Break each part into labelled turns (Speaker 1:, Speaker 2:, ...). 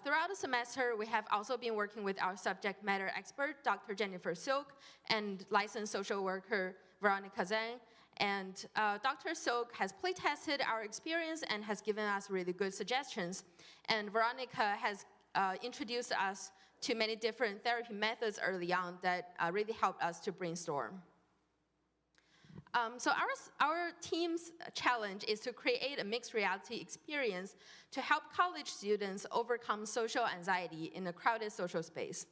Speaker 1: Throughout the semester, we have also been working with our subject matter expert, Dr. Jennifer Silk, and licensed social worker, Veronica Zhang. And Dr. Silk has playtested our experience and has given us really good suggestions. And Veronica has introduced us to many different therapy methods early on that really helped us to brainstorm. So our team's challenge is to create a mixed reality experience to help college students overcome social anxiety in a crowded social space.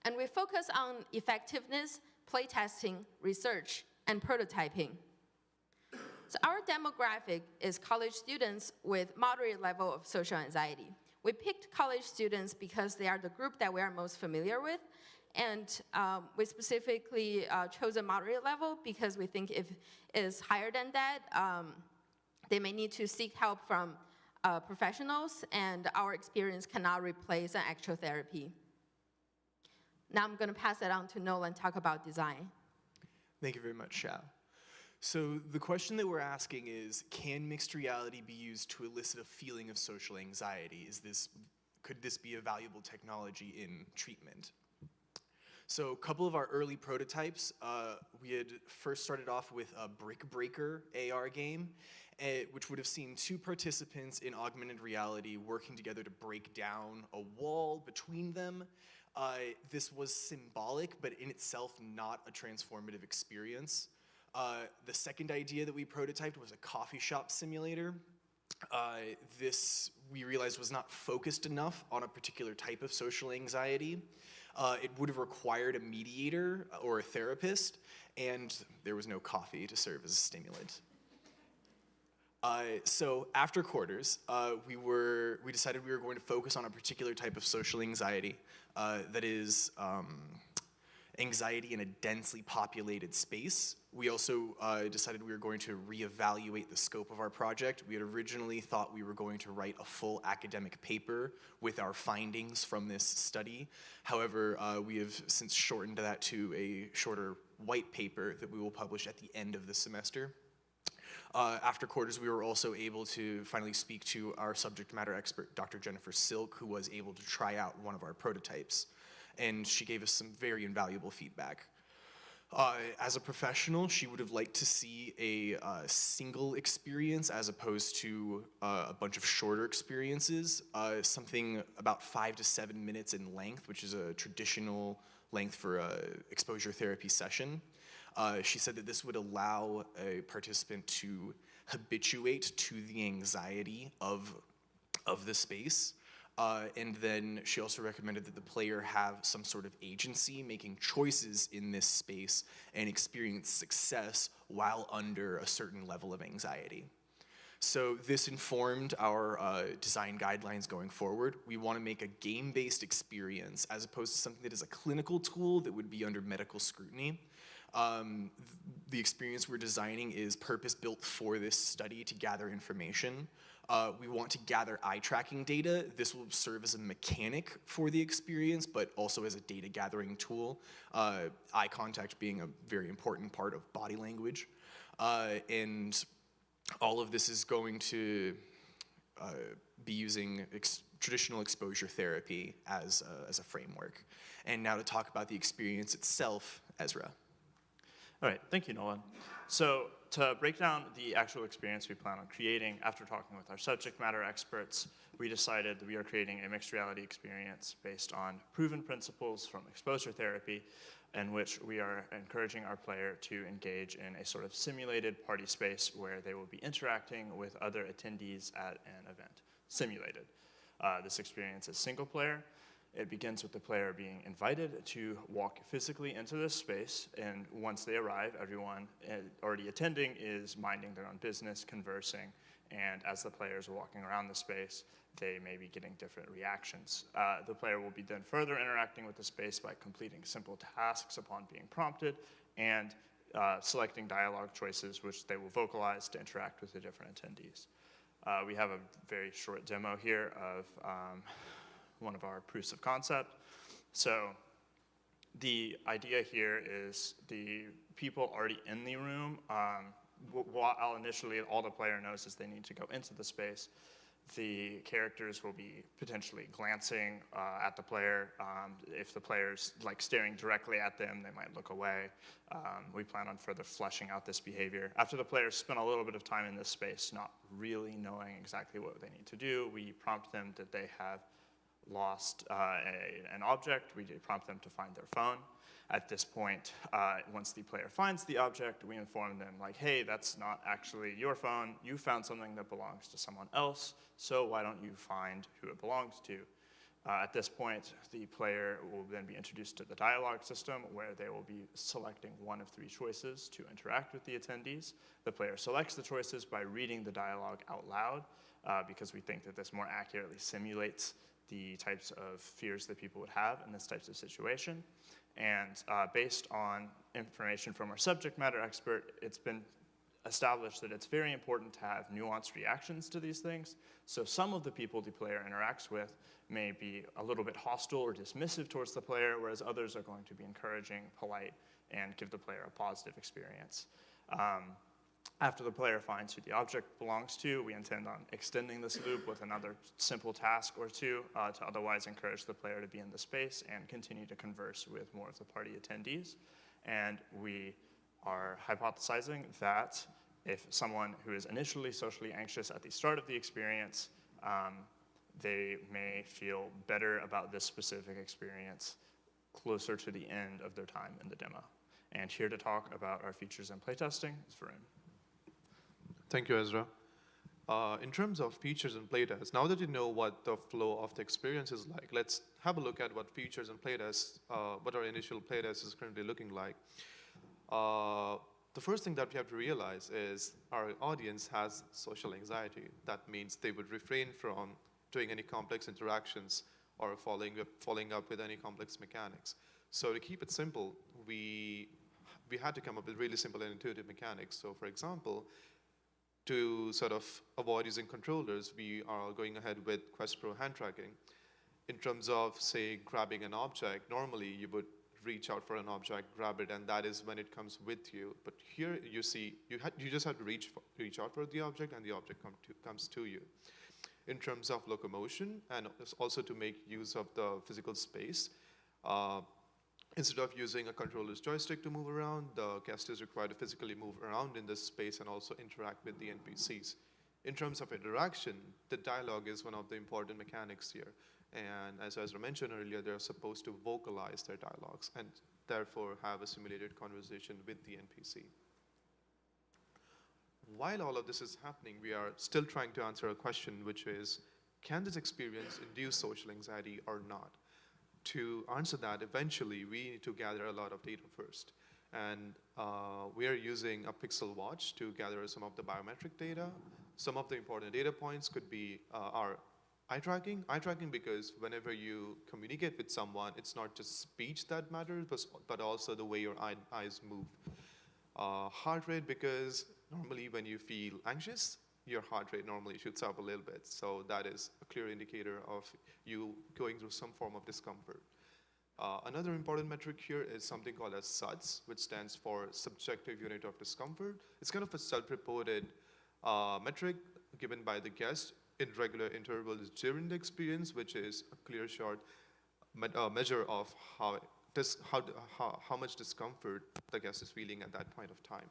Speaker 1: And we focus on effectiveness, playtesting, research, and prototyping. So our demographic is college students with moderate level of social anxiety. We picked college students because they are the group that we are most familiar with, and we specifically chose a moderate level because we think if it is higher than that, they may need to seek help from professionals, and our experience cannot replace an actual therapy. Now I'm going to pass it on to Nolan to talk about design.
Speaker 2: Thank you very much, Xiao. So the question that we're asking is, can mixed reality be used to elicit a feeling of social anxiety? Could this be a valuable technology in treatment? So a couple of our early prototypes, we had first started off with a Brick Breaker AR game, which would have seen two participants in augmented reality working together to break down a wall between them. This was symbolic, but in itself not a transformative experience. The second idea that we prototyped was a coffee shop simulator. This, we realized, was not focused enough on a particular type of social anxiety. It would have required a mediator or a therapist, and there was no coffee to serve as a stimulant. So after quarters, we decided we were going to focus on a particular type of social anxiety, that is anxiety in a densely populated space. We also decided we were going to reevaluate the scope of our project. We had originally thought we were going to write a full academic paper with our findings from this study. However, we have since shortened that to a shorter white paper that we will publish at the end of the semester. After quarters, we were also able to finally speak to our subject matter expert, Dr. Jennifer Silk, who was able to try out one of our prototypes. And she gave us some very invaluable feedback. As a professional, she would have liked to see a single experience as opposed to a bunch of shorter experiences, something about 5 to 7 minutes in length, which is a traditional length for an exposure therapy session. She said that this would allow a participant to habituate to the anxiety of the space. And then she also recommended that the player have some sort of agency, making choices in this space and experience success while under a certain level of anxiety. So this informed our design guidelines going forward. We want to make a game-based experience as opposed to something that is a clinical tool that would be under medical scrutiny. The experience we're designing is purpose-built for this study to gather information. We want to gather eye tracking data. This will serve as a mechanic for the experience, but also as a data gathering tool. Eye contact being a very important part of body language. And all of this is going to be using traditional exposure therapy as a framework. And now to talk about the experience itself, Ezra.
Speaker 3: All right, thank you, Nolan. So to break down the actual experience we plan on creating, after talking with our subject matter experts, we decided that we are creating a mixed reality experience based on proven principles from exposure therapy, in which we are encouraging our player to engage in a sort of simulated party space where they will be interacting with other attendees at an event, simulated. This experience is single player. It begins with the player being invited to walk physically into this space, and once they arrive, everyone already attending is minding their own business, conversing, and as the players are walking around the space, they may be getting different reactions. The player will be then further interacting with the space by completing simple tasks upon being prompted, and selecting dialogue choices which they will vocalize to interact with the different attendees. We have a very short demo here of one of our proofs of concept. So the idea here is the people already in the room, while initially all the player knows is they need to go into the space, the characters will be potentially glancing at the player. If the player's like staring directly at them, they might look away. We plan on further fleshing out this behavior. After the players spend a little bit of time in this space, not really knowing exactly what they need to do, we prompt them that they have lost an object. We prompt them to find their phone. At this point, once the player finds the object, we inform them like, hey, that's not actually your phone. You found something that belongs to someone else, so why don't you find who it belongs to? At this point, the player will then be introduced to the dialogue system where they will be selecting one of 3 choices to interact with the attendees. The player selects the choices by reading the dialogue out loud because we think that this more accurately simulates the types of fears that people would have in this types of situation. And based on information from our subject matter expert, it's been established that it's very important to have nuanced reactions to these things. So some of the people the player interacts with may be a little bit hostile or dismissive towards the player, whereas others are going to be encouraging, polite, and give the player a positive experience. After the player finds who the object belongs to, we intend on extending this loop with another simple task or 2 to otherwise encourage the player to be in the space and continue to converse with more of the party attendees. And we are hypothesizing that if someone who is initially socially anxious at the start of the experience, they may feel better about this specific experience closer to the end of their time in the demo. And here to talk about our features and playtesting is Varun.
Speaker 4: Thank you, Ezra. In terms of features and playtests, now that you know what the flow of the experience is like, let's have a look at what features and playtests, what our initial playtest is currently looking like. The first thing that we have to realize is our audience has social anxiety. That means they would refrain from doing any complex interactions or following up with any complex mechanics. So to keep it simple, we had to come up with really simple and intuitive mechanics. So for example, to sort of avoid using controllers, we are going ahead with Quest Pro hand tracking. In terms of, say, grabbing an object, normally you would reach out for an object, grab it, and that is when it comes with you. But here you see, you just have to reach out for the object, and the object comes to you. In terms of locomotion, and also to make use of the physical space, instead of using a controller's joystick to move around, the guest is required to physically move around in this space and also interact with the NPCs. In terms of interaction, the dialogue is one of the important mechanics here. And as Ezra mentioned earlier, they're supposed to vocalize their dialogues and therefore have a simulated conversation with the NPC. While all of this is happening, we are still trying to answer a question, which is, can this experience induce social anxiety or not? To answer that, eventually, we need to gather a lot of data first. And we are using a Pixel Watch to gather some of the biometric data. Some of the important data points could be our eye tracking. Eye tracking because whenever you communicate with someone, it's not just speech that matters, but also the way your eyes move. Heart rate because normally when you feel anxious, your heart rate normally shoots up a little bit. So that is a clear indicator of you going through some form of discomfort. Another important metric here is something called as SUDS, which stands for Subjective Unit of Discomfort. It's kind of a self-reported metric given by the guest in regular intervals during the experience, which is a clear, short measure of how much discomfort the guest is feeling at that point of time.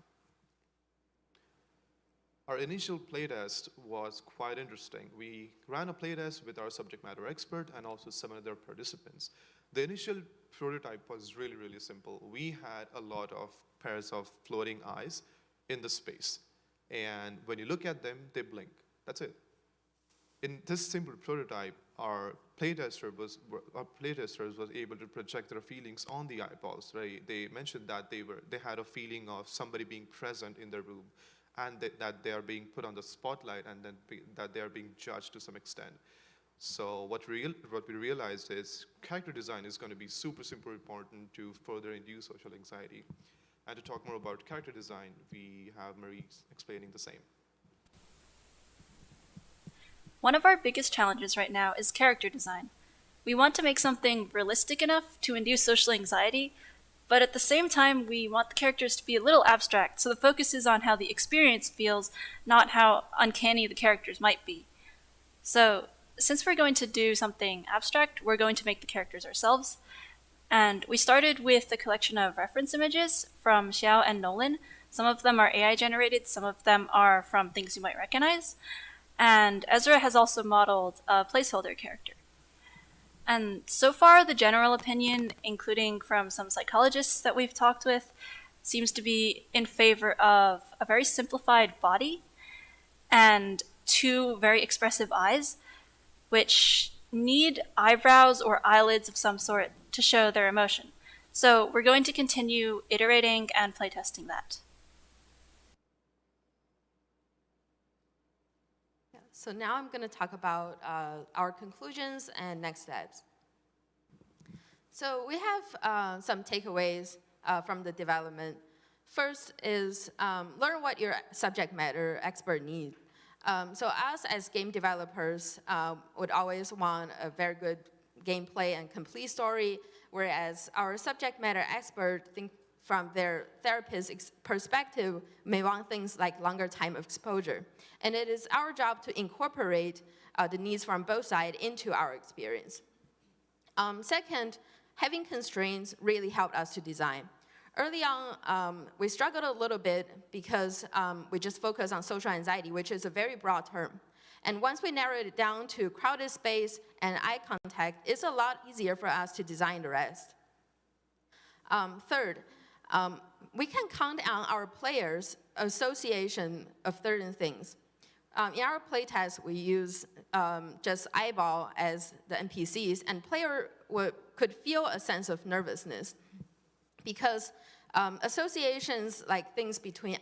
Speaker 4: Our initial playtest was quite interesting. We ran a playtest with our subject matter expert and also some other participants. The initial prototype was really, really simple. We had a lot of pairs of floating eyes in the space. And when you look at them, they blink. That's it. In this simple prototype, our playtesters was able to project their feelings on the eyeballs. Right? They mentioned that they had a feeling of somebody being present in the room, and that they are being put on the spotlight, and then that they are being judged to some extent. So what we realized is character design is going to be super important to further induce social anxiety. And to talk more about character design, we have Marie explaining the same.
Speaker 5: One of our biggest challenges right now is character design. We want to make something realistic enough to induce social anxiety, but at the same time, we want the characters to be a little abstract, so the focus is on how the experience feels, not how uncanny the characters might be. So, since we're going to do something abstract, we're going to make the characters ourselves. And we started with a collection of reference images from Xiao and Nolan. Some of them are AI generated, some of them are from things you might recognize. And Ezra has also modeled a placeholder character. And so far, the general opinion, including from some psychologists that we've talked with, seems to be in favor of a very simplified body and two very expressive eyes, which need eyebrows or eyelids of some sort to show their emotion. So we're going to continue iterating and playtesting that.
Speaker 1: So now I'm going to talk about our conclusions and next steps. So we have some takeaways from the development. First is learn what your subject matter expert needs. So us as game developers would always want a very good gameplay and complete story, whereas our subject matter expert think from their therapist's perspective may want things like longer time of exposure. And it is our job to incorporate the needs from both sides into our experience. Second, having constraints really helped us to design. Early on, we struggled a little bit because we just focused on social anxiety, which is a very broad term. And once we narrowed it down to crowded space and eye contact, it's a lot easier for us to design the rest. Third, we can count on our players' association of certain things. In our playtest, we use just eyeball as the NPCs, and player could feel a sense of nervousness because associations like things between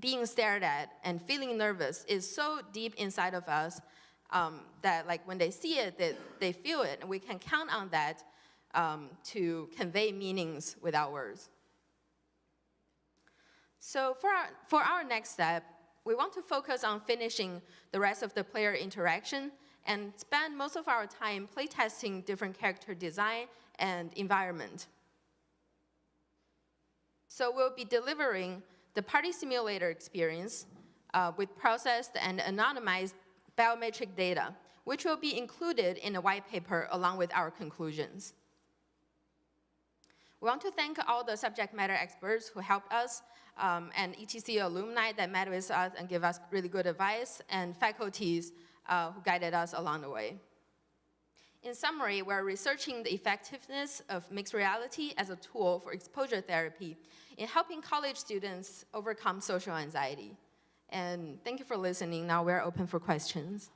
Speaker 1: being stared at and feeling nervous is so deep inside of us that like when they see it, they feel it, and we can count on that to convey meanings without words. So for our next step, we want to focus on finishing the rest of the player interaction and spend most of our time playtesting different character design and environment. So we'll be delivering the party simulator experience with processed and anonymized biometric data, which will be included in a white paper along with our conclusions. We want to thank all the subject matter experts who helped us, and ETC alumni that met with us and gave us really good advice, and faculties who guided us along the way. In summary, we're researching the effectiveness of mixed reality as a tool for exposure therapy in helping college students overcome social anxiety. And thank you for listening. Now we're open for questions.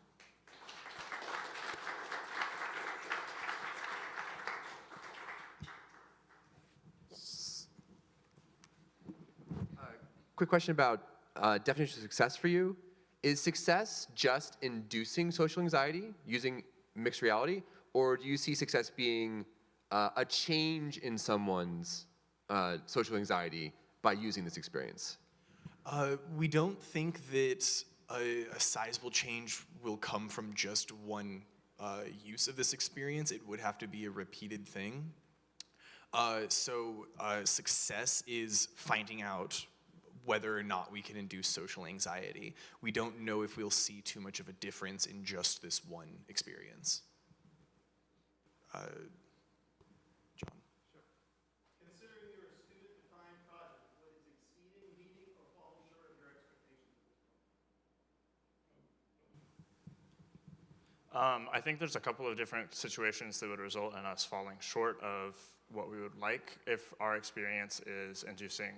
Speaker 6: Quick question about definition of success for you. Is success just inducing social anxiety using mixed reality, or do you see success being a change in someone's social anxiety by using this experience?
Speaker 2: We don't think that a sizable change will come from just one use of this experience. It would have to be a repeated thing. So success is finding out whether or not we can induce social anxiety. We don't know if we'll see too much of a difference in just this one experience. John?
Speaker 7: Sure. Considering you're a student-defined project, what is exceeding, meeting, or falling short of your expectations at this point?
Speaker 3: I think there's a couple of different situations that would result in us falling short of what we would like if our experience is inducing,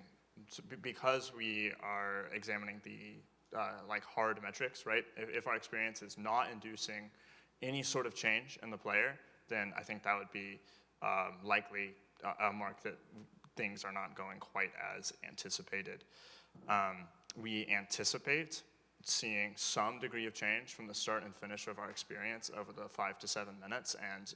Speaker 3: because we are examining the like hard metrics, right? If our experience is not inducing any sort of change in the player, then I think that would be likely a mark that things are not going quite as anticipated. We anticipate seeing some degree of change from the start and finish of our experience over the 5 to 7 minutes, and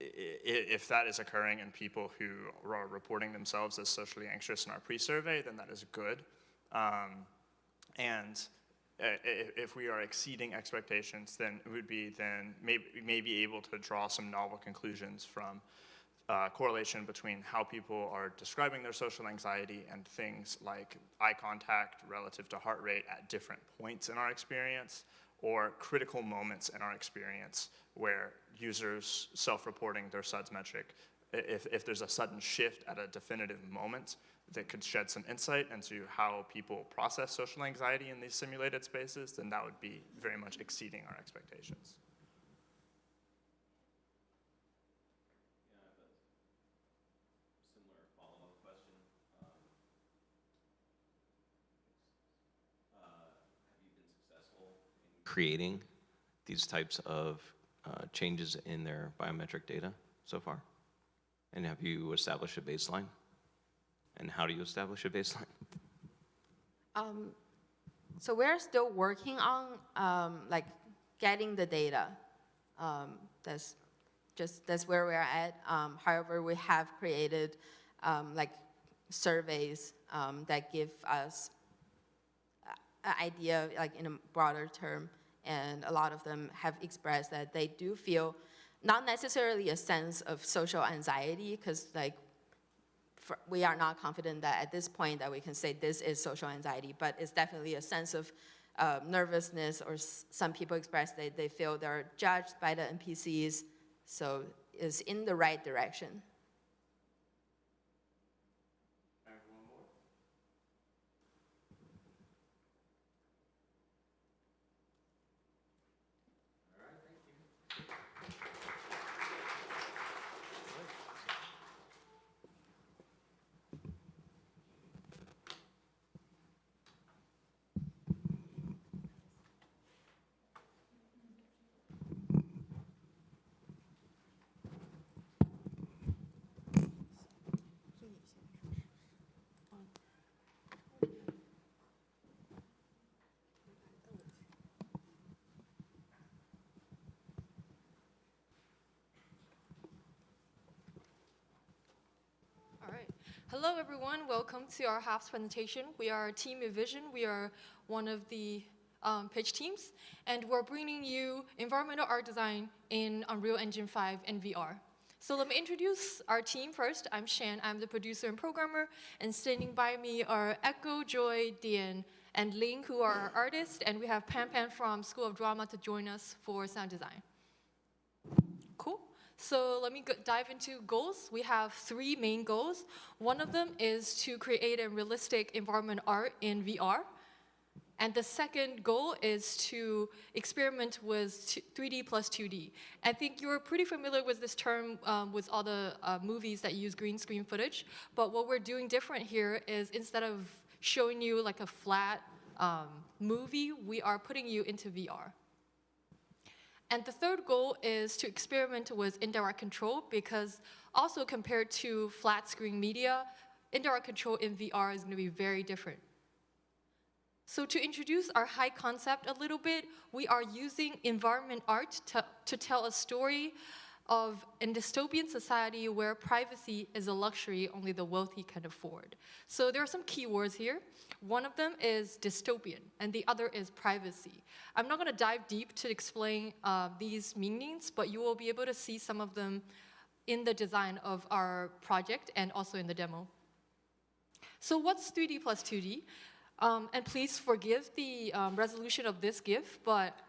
Speaker 3: if that is occurring in people who are reporting themselves as socially anxious in our pre-survey, then that is good. And if we are exceeding expectations, then it would be maybe able to draw some novel conclusions from correlation between how people are describing their social anxiety and things like eye contact relative to heart rate at different points in our experience, or critical moments in our experience where users self-reporting their SUDS metric, if there's a sudden shift at a definitive moment that could shed some insight into how people process social anxiety in these simulated spaces, then that would be very much exceeding our expectations.
Speaker 8: Creating these types of changes in their biometric data so far? And have you established a baseline? And how do you establish a baseline?
Speaker 1: So we're still working on like getting the data. That's where we're at. However, we have created like surveys that give us an idea, like in a broader term, and a lot of them have expressed that they do feel not necessarily a sense of social anxiety, because like we are not confident that at this point that we can say this is social anxiety, but it's definitely a sense of nervousness, or some people express they feel they're judged by the NPCs, so it's in the right direction.
Speaker 9: Hello, everyone. Welcome to our Halves presentation. We are Team Envision. We are one of the pitch teams, and we're bringing you environmental art design in Unreal Engine 5 and VR. So let me introduce our team first. I'm Shan. I'm the producer and programmer, and standing by me are Echo, Joy, Dian, and Ling, who are our artists, and we have Pan Pan from School of Drama to join us for sound design. Cool. So let me dive into goals. We have 3 main goals. One of them is to create a realistic environment art in VR. And the second goal is to experiment with 3D plus 2D. I think you're pretty familiar with this term with all the movies that use green screen footage. But what we're doing different here is instead of showing you like a flat movie, we are putting you into VR. And the third goal is to experiment with indirect control, because also compared to flat screen media, indirect control in VR is going to be very different. So to introduce our high concept a little bit, we are using environment art to tell a story of a dystopian society where privacy is a luxury only the wealthy can afford. So there are some keywords here. One of them is dystopian, and the other is privacy. I'm not going to dive deep to explain these meanings, but you will be able to see some of them in the design of our project and also in the demo. So what's 3D plus 2D? And please forgive the resolution of this GIF, but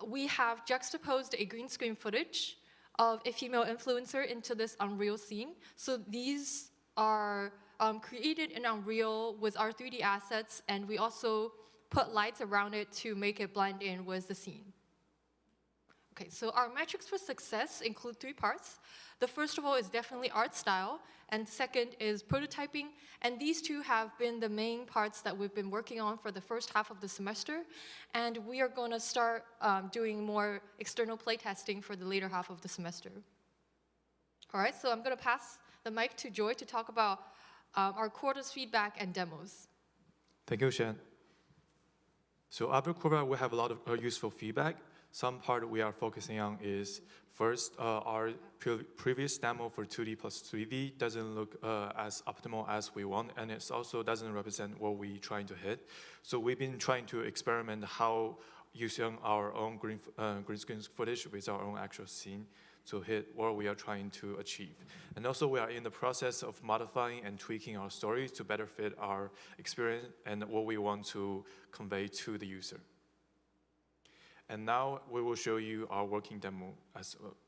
Speaker 9: we have juxtaposed a green screen footage of a female influencer into this Unreal scene. So these are created in Unreal with our 3D assets, and we also put lights around it to make it blend in with the scene. Okay, so our metrics for success include 3 parts. The first of all is definitely art style, and second is prototyping, and these 2 have been the main parts that we've been working on for the first half of the semester, and we are going to start doing more external playtesting for the later half of the semester. All right, so I'm going to pass the mic to Joy to talk about our quarters feedback and demos.
Speaker 10: Thank you, Shan. So after quarter, we have a lot of useful feedback. Some part we are focusing on is, first, our previous demo for 2D plus 3D doesn't look as optimal as we want, and it also doesn't represent what we're trying to hit. So we've been trying to experiment how using our own green screen footage with our own actual scene to hit what we are trying to achieve. And also we are in the process of modifying and tweaking our stories to better fit our experience and what we want to convey to the user. And now we will show you our working demo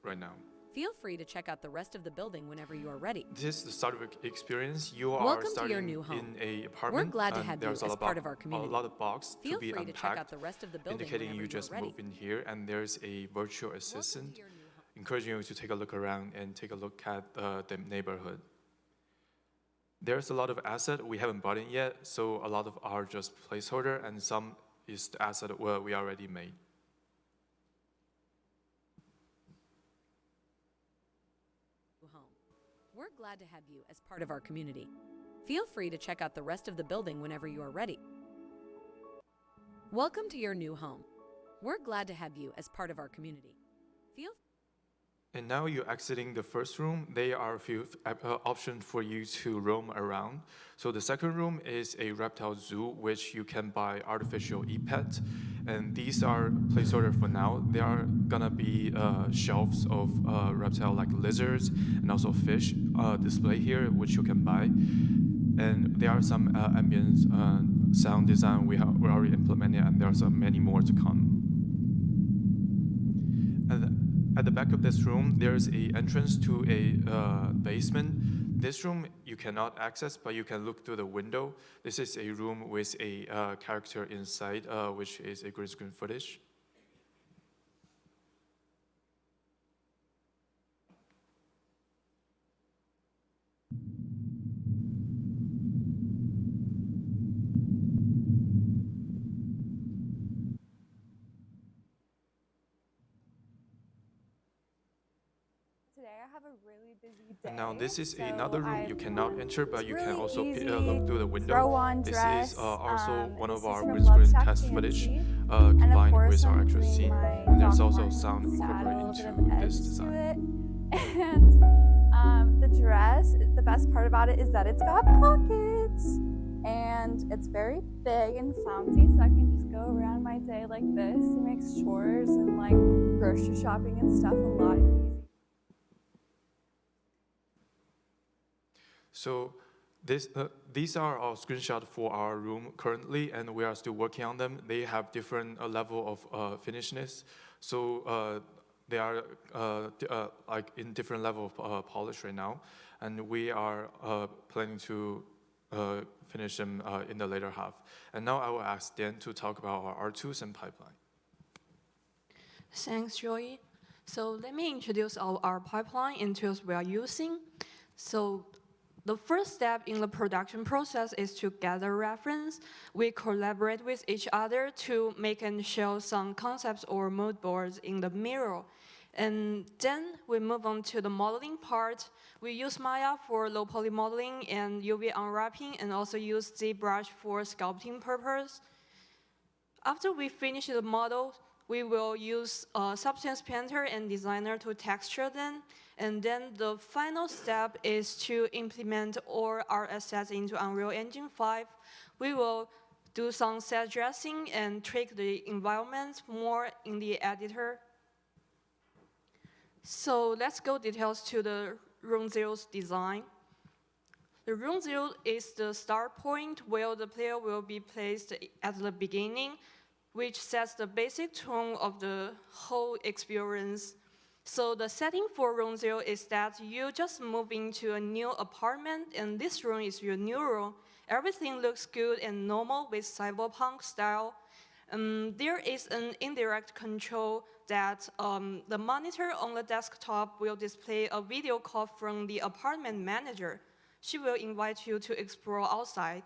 Speaker 10: right now.
Speaker 11: Feel free to check out the rest of the building whenever you are ready.
Speaker 10: This is the start of experience. You are
Speaker 11: Welcome to
Speaker 10: starting
Speaker 11: your new home.
Speaker 10: in a apartment.
Speaker 11: We're glad to
Speaker 10: and
Speaker 11: have you
Speaker 10: there's
Speaker 11: as part of our community.
Speaker 10: A lot of box
Speaker 11: Feel
Speaker 10: to be
Speaker 11: free to check out
Speaker 10: unpacked,
Speaker 11: the rest of the building
Speaker 10: indicating
Speaker 11: whenever
Speaker 10: you
Speaker 11: you
Speaker 10: just
Speaker 11: are ready.
Speaker 10: move in here, and there's a virtual assistant
Speaker 11: your new home.
Speaker 10: encouraging you to take a look around and take a look at the neighborhood. There's a lot of asset we haven't bought in yet, so a lot of are just placeholder, and some is the asset we already made.
Speaker 11: Home. We're glad to have you as part of our community. Feel free to check out the rest of the building whenever you are ready. Welcome to your new home. We're glad to have you as part of our community. Feel
Speaker 10: And now you're exiting the first room. There are a few options for you to roam around. So the second room is a reptile zoo, which you can buy artificial e-pet. And these are placeholder for now. There are gonna be shelves of reptile like lizards and also fish display here, which you can buy. And there are some ambient sound design we already implemented, and there are many more to come. At the back of this room, there's an entrance to a basement. This room you cannot access, but you can look through the window. This is a room with a character inside, which is a green screen footage.
Speaker 12: Today I have a really busy day.
Speaker 10: And now this is
Speaker 12: so
Speaker 10: another room you
Speaker 12: I've
Speaker 10: cannot enter, but you can
Speaker 12: really
Speaker 10: also
Speaker 12: easy
Speaker 10: look through the window.
Speaker 12: throw-on
Speaker 10: This
Speaker 12: dress.
Speaker 10: is also one
Speaker 12: This
Speaker 10: of
Speaker 12: is
Speaker 10: our
Speaker 12: from
Speaker 10: green screen
Speaker 12: Lovesac
Speaker 10: test
Speaker 12: Fancy.
Speaker 10: footage
Speaker 12: And of
Speaker 10: combined
Speaker 12: course,
Speaker 10: with our
Speaker 12: I'm
Speaker 10: actual
Speaker 12: doing
Speaker 10: scene.
Speaker 12: my
Speaker 10: And there's
Speaker 12: Doc
Speaker 10: also
Speaker 12: Martens
Speaker 10: sound
Speaker 12: to add a
Speaker 10: incorporated
Speaker 12: little bit
Speaker 10: into
Speaker 12: of
Speaker 10: this
Speaker 12: edge to
Speaker 10: design.
Speaker 12: it. And the dress, the best part about it is that it's got pockets. And it's very big and flouncy, so I can just go around my day like this. It makes chores and like grocery shopping and stuff a lot easier.
Speaker 10: So these are our screenshots for our room currently, and we are still working on them. They have different level of finishedness. So they are like in different level of polish right now, and we are planning to finish them in the later half. And now I will ask Dan to talk about our R2s and pipeline.
Speaker 1: Thanks, Joey. So let me introduce our pipeline and tools we are using. So the first step in the production process is to gather reference. We collaborate with each other to make and show some concepts or mood boards in the mirror. And then we move on to the modeling part. We use Maya for low poly modeling and UV unwrapping, and also use ZBrush for sculpting purpose. After we finish the model, we will use Substance Painter and Designer to texture them. And then the final step is to implement all our assets into Unreal Engine 5. We will do some set dressing and tweak the environment more in the editor. So let's go details to the Room Zero's design. The Room Zero is the start point where the player will be placed at the beginning, which sets the basic tone of the whole experience. So the setting for Room Zero is that you just move into a new apartment, and this room is your new room. Everything looks good and normal with cyberpunk style. There is an indirect control that the monitor on the desktop will display a video call from the apartment manager. She will invite you to explore outside.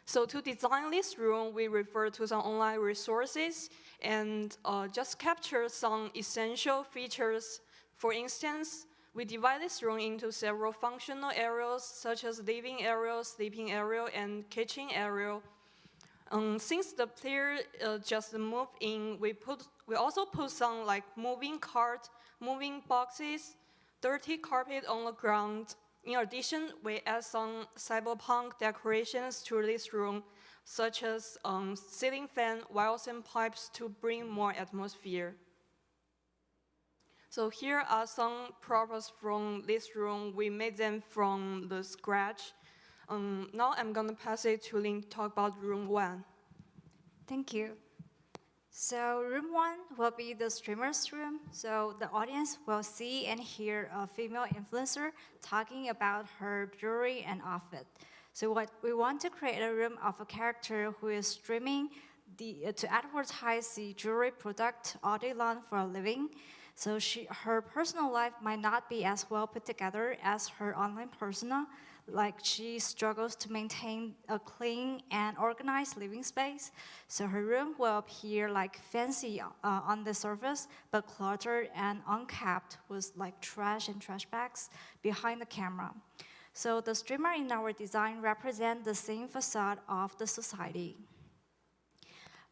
Speaker 1: So to design this room, we refer to some online resources and just capture some essential features. For instance, we divide this room into several functional areas, such as living area, sleeping area, and kitchen area. Since the player just moved in, we also put some like moving cart, moving boxes, dirty carpet on the ground. In addition, we add some cyberpunk decorations to this room, such as ceiling fan, wires, and pipes to bring more atmosphere. So here are some props from this room. We made them from the scratch. Now I'm gonna pass it to Lynn to talk about room 1.
Speaker 13: Thank you. So room 1 will be the streamer's room. So the audience will see and hear a female influencer talking about her jewelry and outfit. So what we want to create a room of a character who is streaming to advertise the jewelry product all day long for a living. So her personal life might not be as well put together as her online persona. Like she struggles to maintain a clean and organized living space. So her room will appear like fancy on the surface, but cluttered and unkept with like trash and trash bags behind the camera. So the streamer in our design represent the same facade of the society.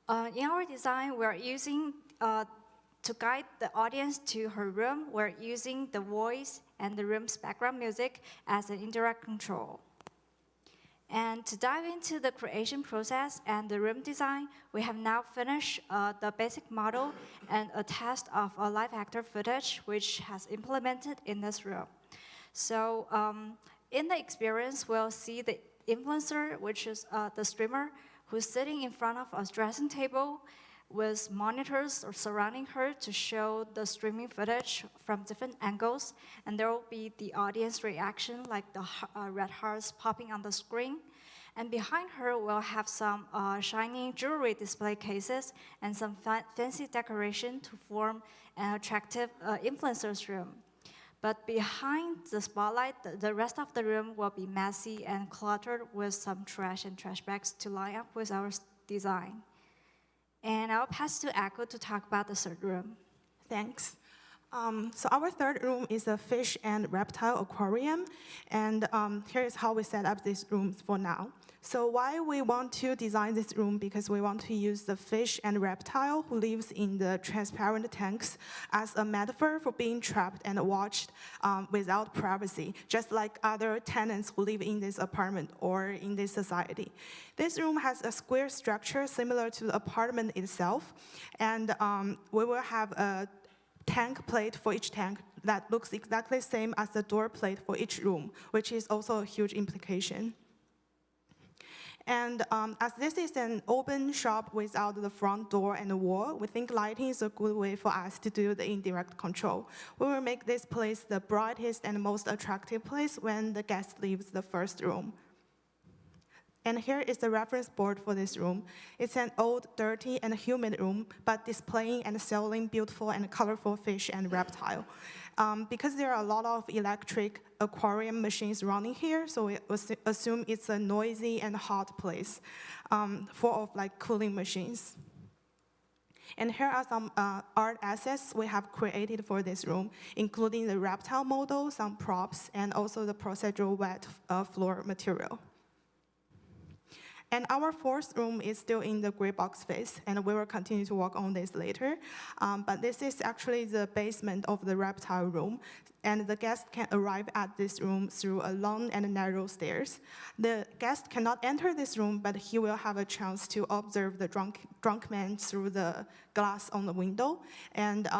Speaker 13: In our design, we're using, to guide the audience to her room, we're using the voice and the room's background music as an indirect control. And to dive into the creation process and the room design, we have now finished the basic model and a test of a live actor footage, which has implemented in this room. So in the experience, we'll see the influencer, which is the streamer, who's sitting in front of a dressing table with monitors surrounding her to show the streaming footage from different angles. And there will be the audience reaction, like the red hearts popping on the screen. And behind her, we'll have some shiny jewelry display cases and some fancy decoration to form an attractive influencer's room. But behind the spotlight, the rest of the room will be messy and cluttered with some trash and trash bags to line up with our design. And I'll pass to Echo to talk about the third room.
Speaker 14: Thanks. So our third room is a fish and reptile aquarium, and here is how we set up these rooms for now. So why we want to design this room? Because we want to use the fish and reptile who lives in the transparent tanks as a metaphor for being trapped and watched without privacy, just like other tenants who live in this apartment or in this society. This room has a square structure similar to the apartment itself, and we will have a tank plate for each tank that looks exactly the same as the door plate for each room, which is also a huge implication. And as this is an open shop without the front door and the wall, we think lighting is a good way for us to do the indirect control. We will make this place the brightest and most attractive place when the guest leaves the first room. And here is the reference board for this room. It's an old, dirty, and humid room, but displaying and selling beautiful and colorful fish and reptile. Because there are a lot of electric aquarium machines running here, so we assume it's a noisy and hot place full of like cooling machines. And here are some art assets we have created for this room, including the reptile model, some props, and also the procedural wet floor material. And our fourth room is still in the gray box phase, and we will continue to work on this later. But this is actually the basement of the reptile room, and the guest can arrive at this room through a long and narrow stairs. The guest cannot enter this room, but he will have a chance to observe the drunk man through the glass on the window, and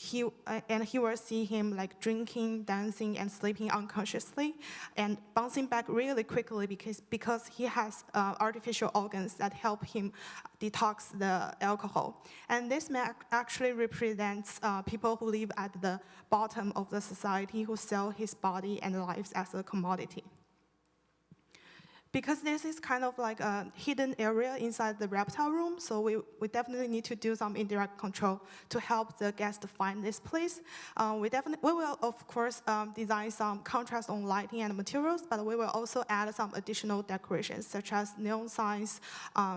Speaker 14: he will see him like drinking, dancing, and sleeping unconsciously, and bouncing back really quickly because he has artificial organs that help him detox the alcohol. And this man actually represents people who live at the bottom of the society who sell his body and lives as a commodity. Because this is kind of like a hidden area inside the reptile room, so we definitely need to do some indirect control to help the guest find this place. We will, of course, design some contrast on lighting and materials, but we will also add some additional decorations, such as neon signs,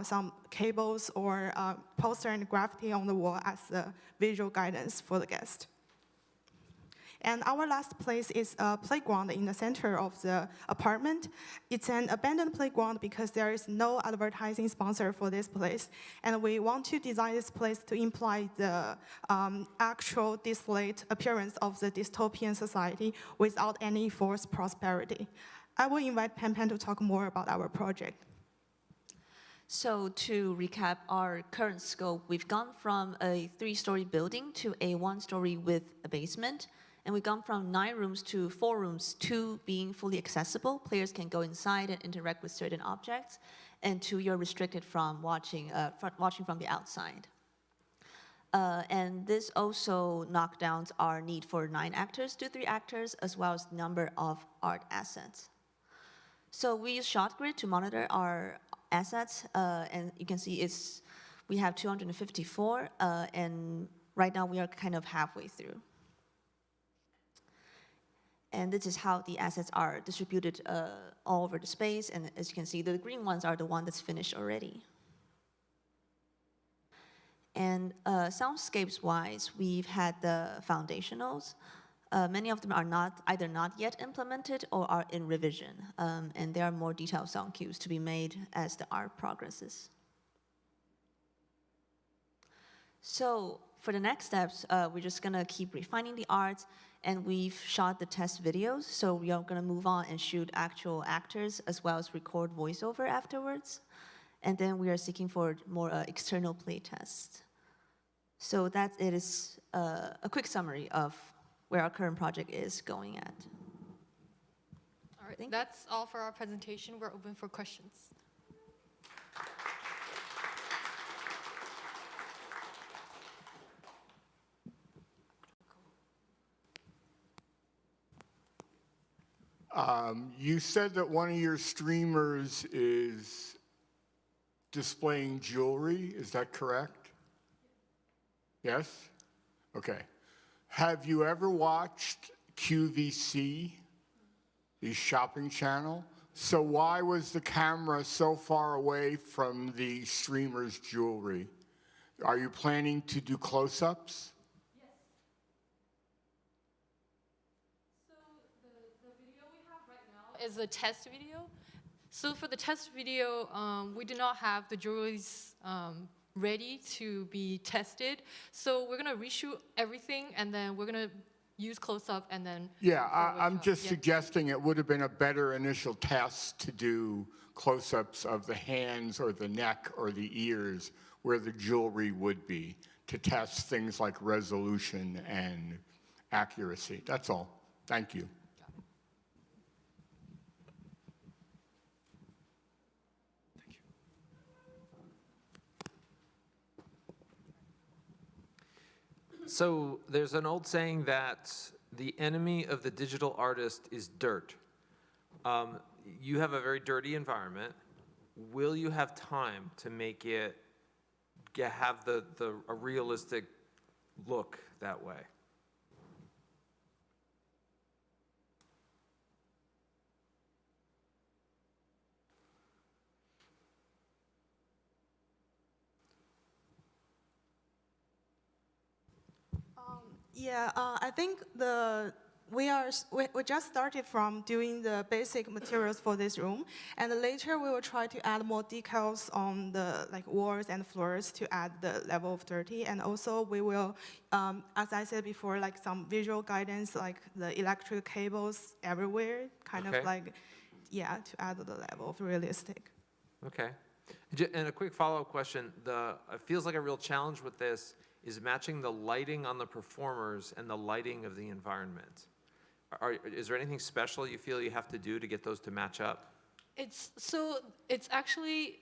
Speaker 14: some cables, or poster and graffiti on the wall as a visual guidance for the guest. And our last place is a playground in the center of the apartment. It's an abandoned playground because there is no advertising sponsor for this place. And we want to design this place to imply the actual displayed appearance of the dystopian society without any forced prosperity. I will invite Pan Pan to talk more about our project.
Speaker 15: So to recap our current scope, we've gone from a 3-story building to a 1-story with a basement. And we've gone from 9 rooms to 4 rooms, 2 being fully accessible. Players can go inside and interact with certain objects, and 2 you're restricted from watching from the outside. And this also knockdowns our need for 9 actors to 3 actors, as well as number of art assets. So we use ShotGrid to monitor our assets, and you can see we have 254, and right now we are kind of halfway through. And this is how the assets are distributed all over the space, and as you can see, the green ones are the one that's finished already. And soundscapes-wise, we've had the foundationals. Many of them are either not yet implemented or are in revision, and there are more detailed sound cues to be made as the art progresses. So for the next steps, we're just gonna keep refining the art, and we've shot the test videos, so we are gonna move on and shoot actual actors as well as record voiceover afterwards. And then we are seeking for more external play tests. So that is a quick summary of where our current project is going at.
Speaker 9: All right, that's all for our presentation. We're open for questions.
Speaker 16: You said that one of your streamers is displaying jewelry, is that correct? Yes? Okay. Have you ever watched QVC, the shopping channel? So why was the camera so far away from the streamer's jewelry? Are you planning to do close-ups?
Speaker 9: Is a test video. So for the test video, we do not have the jewelries ready to be tested. So we're gonna reshoot everything, and then we're gonna use close-up, and then.
Speaker 16: Yeah, I'm just suggesting it would have been a better initial test to do close-ups of the hands or the neck or the ears where the jewelry would be, to test things like resolution and accuracy. That's all. Thank you.
Speaker 17: So there's an old saying that the enemy of the digital artist is dirt. You have a very dirty environment. Will you have time to make it have a realistic look that way?
Speaker 14: Yeah, I think we just started from doing the basic materials for this room, and later we will try to add more decals on the walls and floors to add the level of dirty, and also we will, as I said before, some visual guidance, like the electric cables everywhere, kind of to add the level of realistic.
Speaker 17: Okay. And a quick follow-up question. It feels like a real challenge with this is matching the lighting on the performers and the lighting of the environment. Is there anything special you feel you have to do to get those to match up?
Speaker 9: It's actually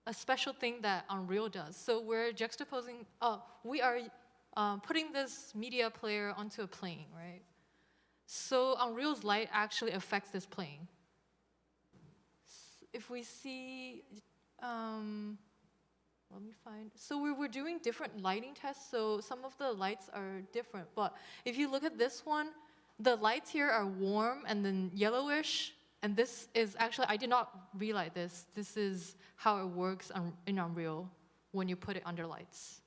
Speaker 9: a special thing that Unreal does. So we're juxtaposing, we are putting this media player onto a plane, right? So Unreal's light actually affects this plane. If we see, let me find. So we're doing different lighting tests, so some of the lights are different. But if you look at this one, the lights here are warm and then yellowish. And this is actually, I did not realize this. This is how it works in Unreal when you put it under lights.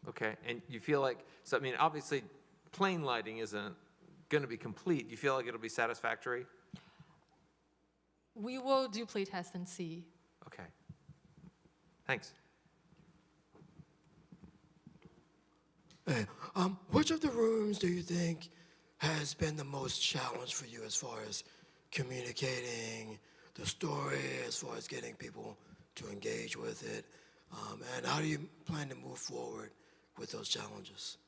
Speaker 17: Okay, and you feel like, so I mean, obviously, plain lighting isn't going to be complete. You feel like it'll be satisfactory?
Speaker 9: We will do playtest and see.
Speaker 17: Okay. Thanks.
Speaker 18: Hey, which of the rooms do you think has been the most challenge for you as far as communicating the story, as far as getting people to engage with it? And how do you plan to move forward with those challenges?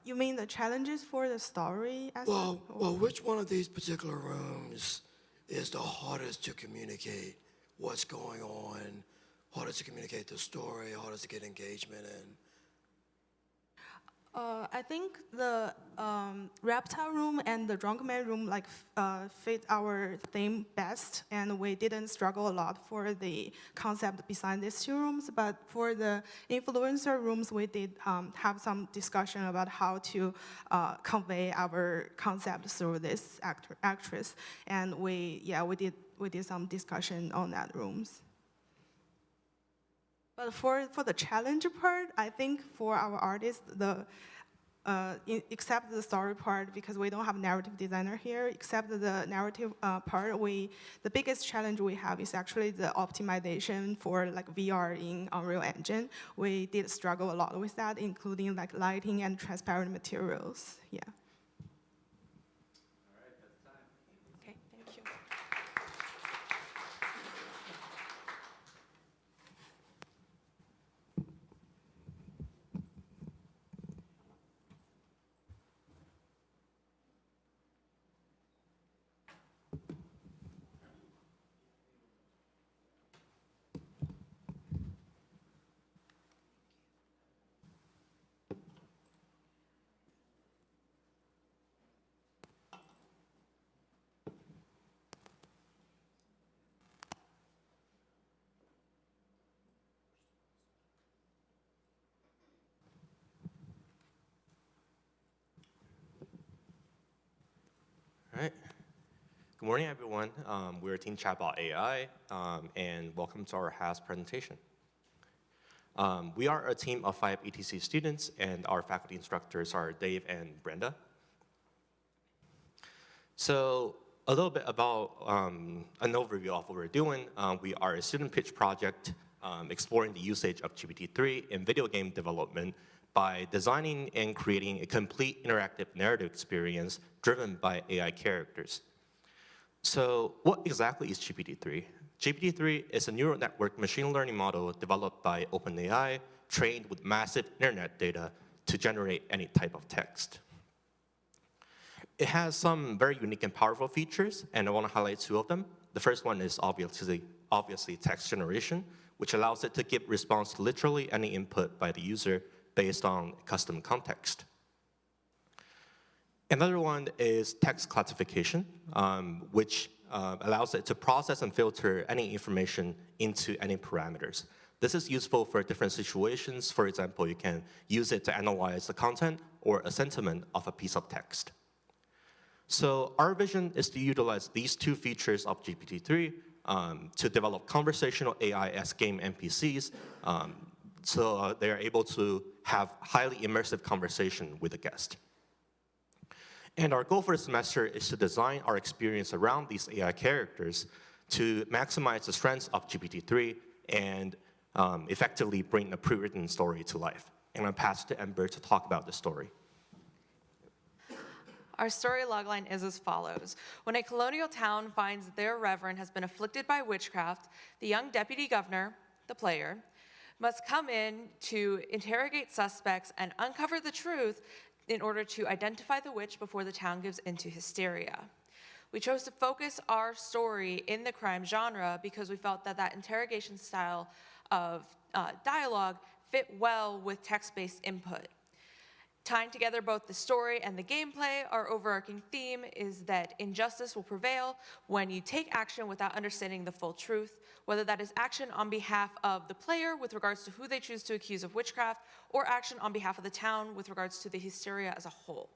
Speaker 14: You mean the challenges for the story aspect?
Speaker 18: Well, which one of these particular rooms is the hardest to communicate what's going on harder to communicate the story, harder to get engagement in?
Speaker 14: I think the reptile room and the drunk man room fit our theme best, and we didn't struggle a lot for the concept behind these two rooms. But for the influencer rooms, we did have some discussion about how to convey our concept through this actress, and we did some discussion on that rooms. But for the challenge part, I think for our artists, except the story part, because we don't have narrative designer here, except the narrative part, the biggest challenge we have is actually the optimization for VR in Unreal Engine. We did struggle a lot with that, including lighting and transparent materials. Yeah.
Speaker 9: Okay, thank you.
Speaker 19: All right. Good morning, everyone. We're Team Chatbot AI, and welcome to our Halves presentation. We are a team of 5 ETC students, and our faculty instructors are Dave and Brenda. So a little bit about an overview of what we're doing. We are a student pitch project exploring the usage of GPT-3 in video game development by designing and creating a complete interactive narrative experience driven by AI characters. So what exactly is GPT-3? GPT-3 is a neural network machine learning model developed by OpenAI, trained with massive internet data to generate any type of text. It has some very unique and powerful features, and I want to highlight 2 of them. The first one is obviously text generation, which allows it to give response to literally any input by the user based on custom context. Another one is text classification, which allows it to process and filter any information into any parameters. This is useful for different situations. For example, you can use it to analyze the content or a sentiment of a piece of text. So our vision is to utilize these 2 features of GPT-3 to develop conversational AI as game NPCs, so they are able to have highly immersive conversation with the guest. And our goal for the semester is to design our experience around these AI characters to maximize the strengths of GPT-3 and effectively bring a pre-written story to life. And I'll pass to Ember to talk about the story.
Speaker 20: Our story logline is as follows. When a colonial town finds their reverend has been afflicted by witchcraft, the young deputy governor, the player, must come in to interrogate suspects and uncover the truth in order to identify the witch before the town gives into hysteria. We chose to focus our story in the crime genre because we felt that that interrogation style of dialogue fit well with text-based input. Tying together both the story and the gameplay, our overarching theme is that injustice will prevail when you take action without understanding the full truth, whether that is action on behalf of the player with regards to who they choose to accuse of witchcraft, or action on behalf of the town with regards to the hysteria as a whole.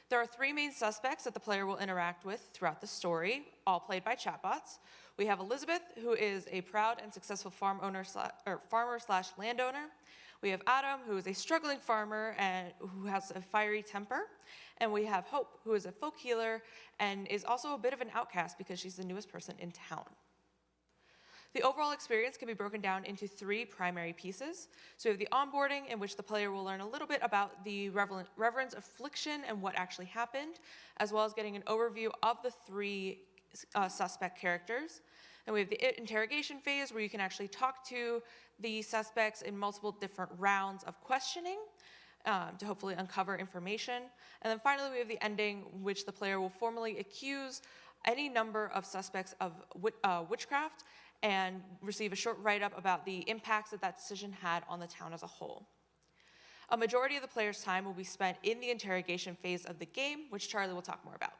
Speaker 20: There are 3 main suspects that the player will interact with throughout the story, all played by chatbots. We have Elizabeth, who is a proud and successful farmer slash landowner. We have Adam, who is a struggling farmer and who has a fiery temper. And we have Hope, who is a folk healer and is also a bit of an outcast because she's the newest person in town. The overall experience can be broken down into 3 primary pieces. So we have the onboarding, in which the player will learn a little bit about the reverend's affliction and what actually happened, as well as getting an overview of the 3 suspect characters. And we have the interrogation phase, where you can actually talk to the suspects in multiple different rounds of questioning to hopefully uncover information. And then finally, we have the ending, which the player will formally accuse any number of suspects of witchcraft and receive a short write-up about the impacts that that decision had on the town as a whole. A majority of the player's time will be spent in the interrogation phase of the game, which Charlie will talk more about.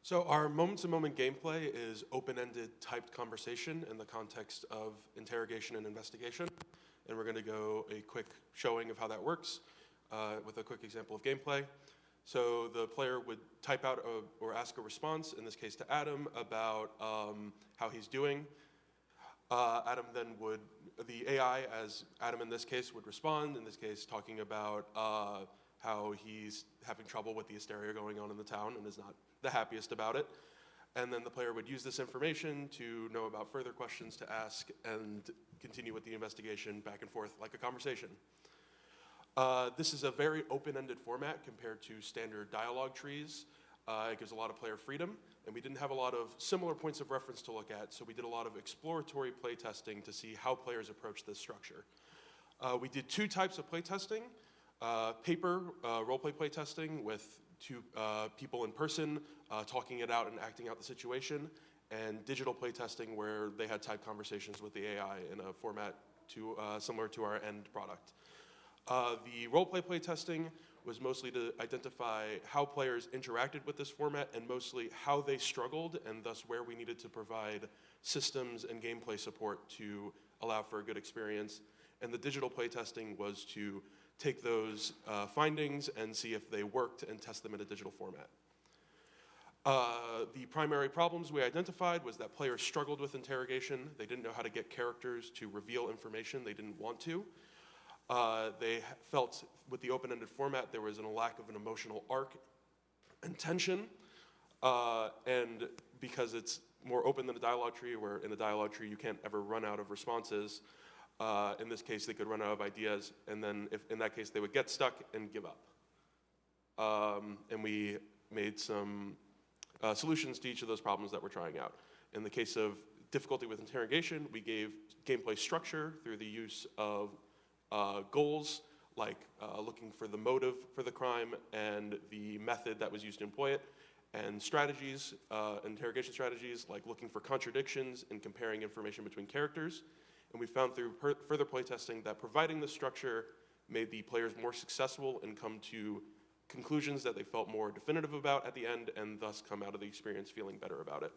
Speaker 21: So our moment-to-moment gameplay is open-ended typed conversation in the context of interrogation and investigation. And we're going to go a quick showing of how that works with a quick example of gameplay. So the player would type out or ask a response, in this case to Adam, about how he's doing. Adam then would, the AI, as Adam in this case, would respond, in this case talking about how he's having trouble with the hysteria going on in the town and is not the happiest about it. And then the player would use this information to know about further questions to ask and continue with the investigation back and forth like a conversation. This is a very open-ended format compared to standard dialogue trees. It gives a lot of player freedom, and we didn't have a lot of similar points of reference to look at, so we did a lot of exploratory playtesting to see how players approach this structure. We did two types of playtesting. Paper roleplay playtesting with two people in person talking it out and acting out the situation, and digital playtesting where they had typed conversations with the AI in a format similar to our end product. The roleplay playtesting was mostly to identify how players interacted with this format and mostly how they struggled, and thus where we needed to provide systems and gameplay support to allow for a good experience. And the digital playtesting was to take those findings and see if they worked and test them in a digital format. The primary problems we identified was that players struggled with interrogation. They didn't know how to get characters to reveal information they didn't want to. They felt with the open-ended format there was a lack of an emotional arc and tension, and because it's more open than a dialogue tree, where in a dialogue tree you can't ever run out of responses, in this case they could run out of ideas, and then if in that case they would get stuck and give up. And we made some solutions to each of those problems that we're trying out. In the case of difficulty with interrogation, we gave gameplay structure through the use of goals, like looking for the motive for the crime and the method that was used to employ it, and strategies, interrogation strategies, like looking for contradictions and comparing information between characters. And we found through further playtesting that providing this structure made the players more successful and come to conclusions that they felt more definitive about at the end, and thus come out of the experience feeling better about it.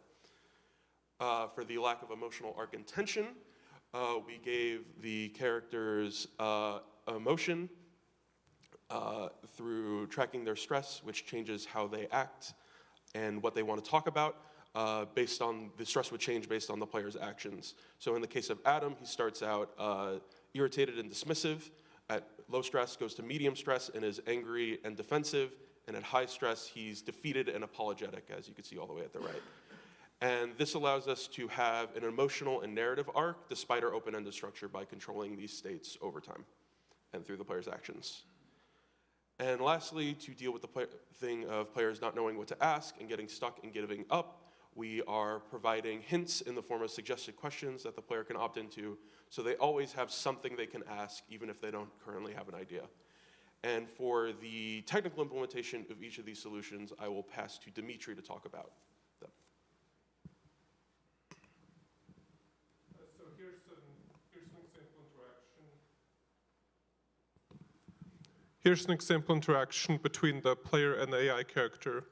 Speaker 21: For the lack of emotional arc and tension, we gave the characters emotion through tracking their stress, which changes how they act and what they want to talk about. Based on, the stress would change based on the player's actions. So in the case of Adam, he starts out irritated and dismissive. At low stress, goes to medium stress and is angry and defensive. And at high stress, he's defeated and apologetic, as you can see all the way at the right. And this allows us to have an emotional and narrative arc despite our open-ended structure by controlling these states over time and through the player's actions. And lastly, to deal with the thing of players not knowing what to ask and getting stuck and giving up, we are providing hints in the form of suggested questions that the player can opt into, so they always have something they can ask, even if they don't currently have an idea. And for the technical implementation of each of these solutions, I will pass to Dimitri to talk about them.
Speaker 22: So here's an example interaction. Here's an example interaction between the player and the AI character.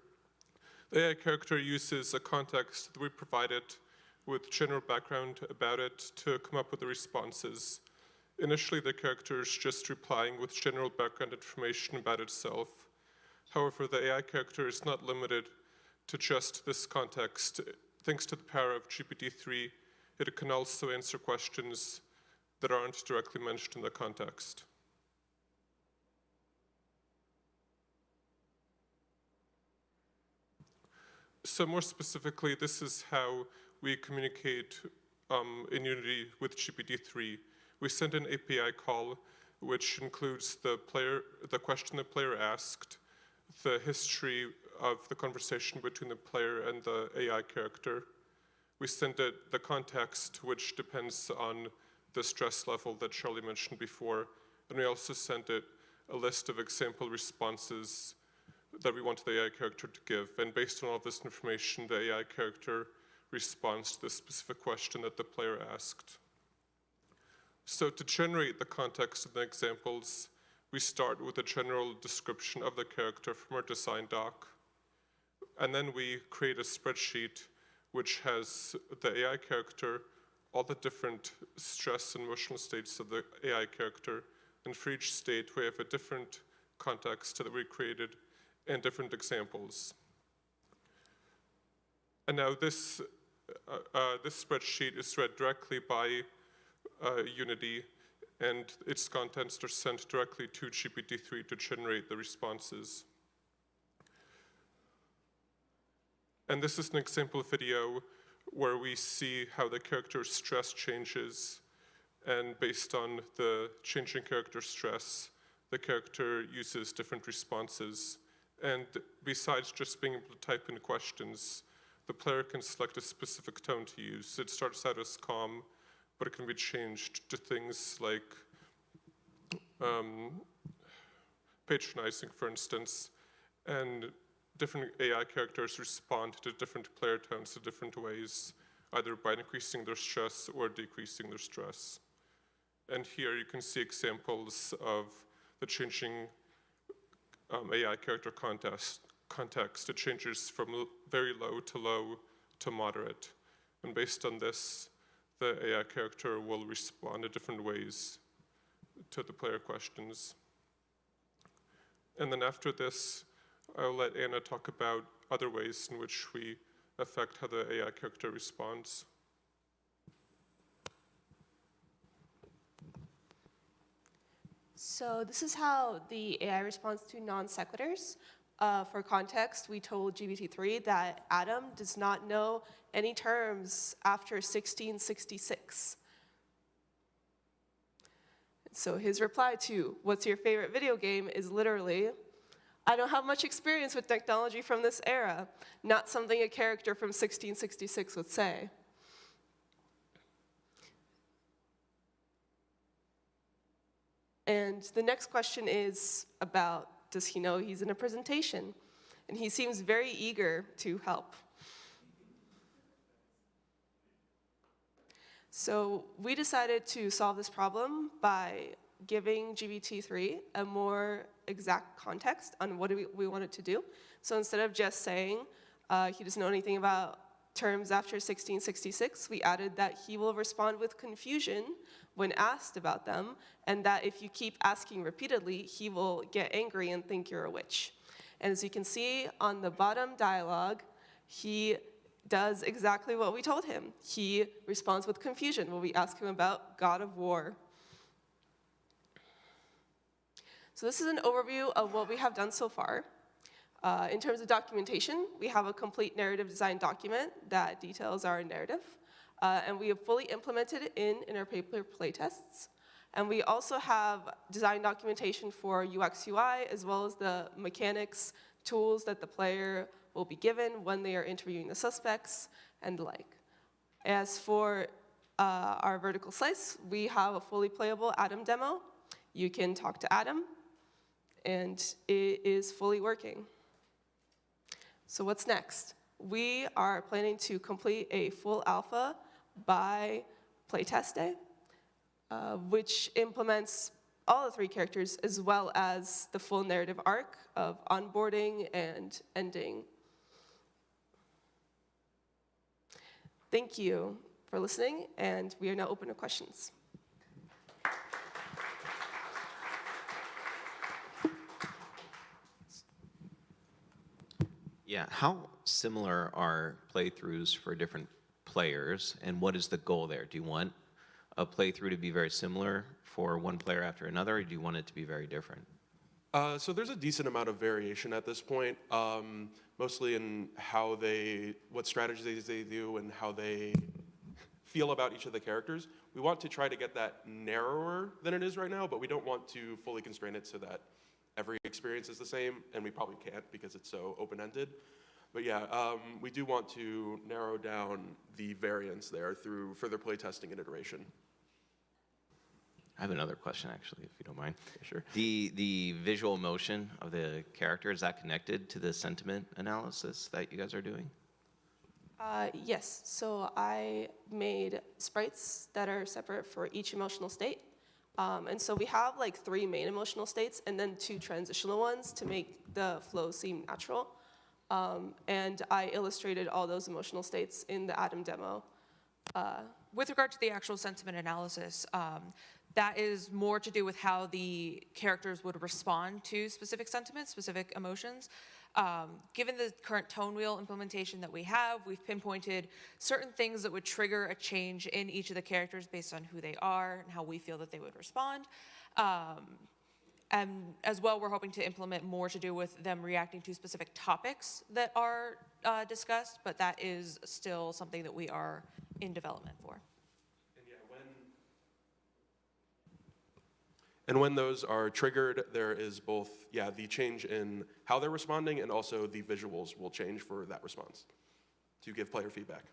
Speaker 22: The AI character uses a context that we provided with general background about it to come up with the responses. Initially, the character is just replying with general background information about itself. However, the AI character is not limited to just this context. Thanks to the power of GPT-3, it can also answer questions that aren't directly mentioned in the context. So more specifically, this is how we communicate in Unity with GPT-3. We send an API call, which includes the question the player asked, the history of the conversation between the player and the AI character. We send it the context, which depends on the stress level that Charlie mentioned before, and we also send it a list of example responses that we want the AI character to give. And based on all this information, the AI character responds to the specific question that the player asked. So to generate the context of the examples, we start with a general description of the character from our design doc. And then we create a spreadsheet which has the AI character, all the different stress and emotional states of the AI character, and for each state we have a different context that we created and different examples. And now this spreadsheet is read directly by Unity, and its contents are sent directly to GPT-3 to generate the responses. And this is an example video where we see how the character's stress changes, and based on the changing character stress, the character uses different responses. And besides just being able to type in questions, the player can select a specific tone to use. It starts out as calm, but it can be changed to things like patronizing, for instance, and different AI characters respond to different player tones in different ways, either by increasing their stress or decreasing their stress. And here you can see examples of the changing AI character context. It changes from very low to moderate. And based on this, the AI character will respond in different ways to the player questions. And then after this, I'll let Anna talk about other ways in which we affect how the AI character responds.
Speaker 20: So this is how the AI responds to non sequiturs. For context, we told GPT-3 that Adam does not know any terms after 1666. So his reply to, "What's your favorite video game?" is literally, "I don't have much experience with technology from this era," not something a character from 1666 would say. And the next question is about, does he know he's in a presentation? And he seems very eager to help. So we decided to solve this problem by giving GPT-3 a more exact context on what we wanted to do. So instead of just saying he doesn't know anything about terms after 1666, we added that he will respond with confusion when asked about them, and that if you keep asking repeatedly, he will get angry and think you're a witch. And as you can see on the bottom dialogue, he does exactly what we told him. He responds with confusion when we ask him about God of War. So this is an overview of what we have done so far. In terms of documentation, we have a complete narrative design document that details our narrative. And we have fully implemented it in our paper playtests. And we also have design documentation for UX UI, as well as the mechanics, tools that the player will be given when they are interviewing the suspects, and the like. As for our vertical slice, we have a fully playable Adam demo. You can talk to Adam, and it is fully working. So what's next? We are planning to complete a full alpha by playtest day, which implements all the 3 characters, as well as the full narrative arc of onboarding and ending. Thank you for listening, and we are now open to questions.
Speaker 8: Yeah, how similar are playthroughs for different players, and what is the goal there? Do you want a playthrough to be very similar for one player after another, or do you want it to be very different?
Speaker 21: So there's a decent amount of variation at this point, mostly in what strategies they do and how they feel about each of the characters. We want to try to get that narrower than it is right now, but we don't want to fully constrain it so that every experience is the same, and we probably can't because it's so open-ended. But yeah, we do want to narrow down the variance there through further playtesting and iteration.
Speaker 8: I have another question, actually, if you don't mind.
Speaker 21: Sure.
Speaker 8: The visual motion of the character, is that connected to the sentiment analysis that you guys are doing?
Speaker 4: Yes, so I made sprites that are separate for each emotional state. And so we have like 3 main emotional states and then 2 transitional ones to make the flow seem natural. And I illustrated all those emotional states in the Atom demo.
Speaker 20: With regard to the actual sentiment analysis, that is more to do with how the characters would respond to specific sentiments, specific emotions. Given the current tone wheel implementation that we have, we've pinpointed certain things that would trigger a change in each of the characters based on who they are and how we feel that they would respond. And as well, we're hoping to implement more to do with them reacting to specific topics that are discussed, but that is still something that we are in development for.
Speaker 21: And when those are triggered, there is both, the change in how they're responding and also the visuals will change for that response to give player feedback.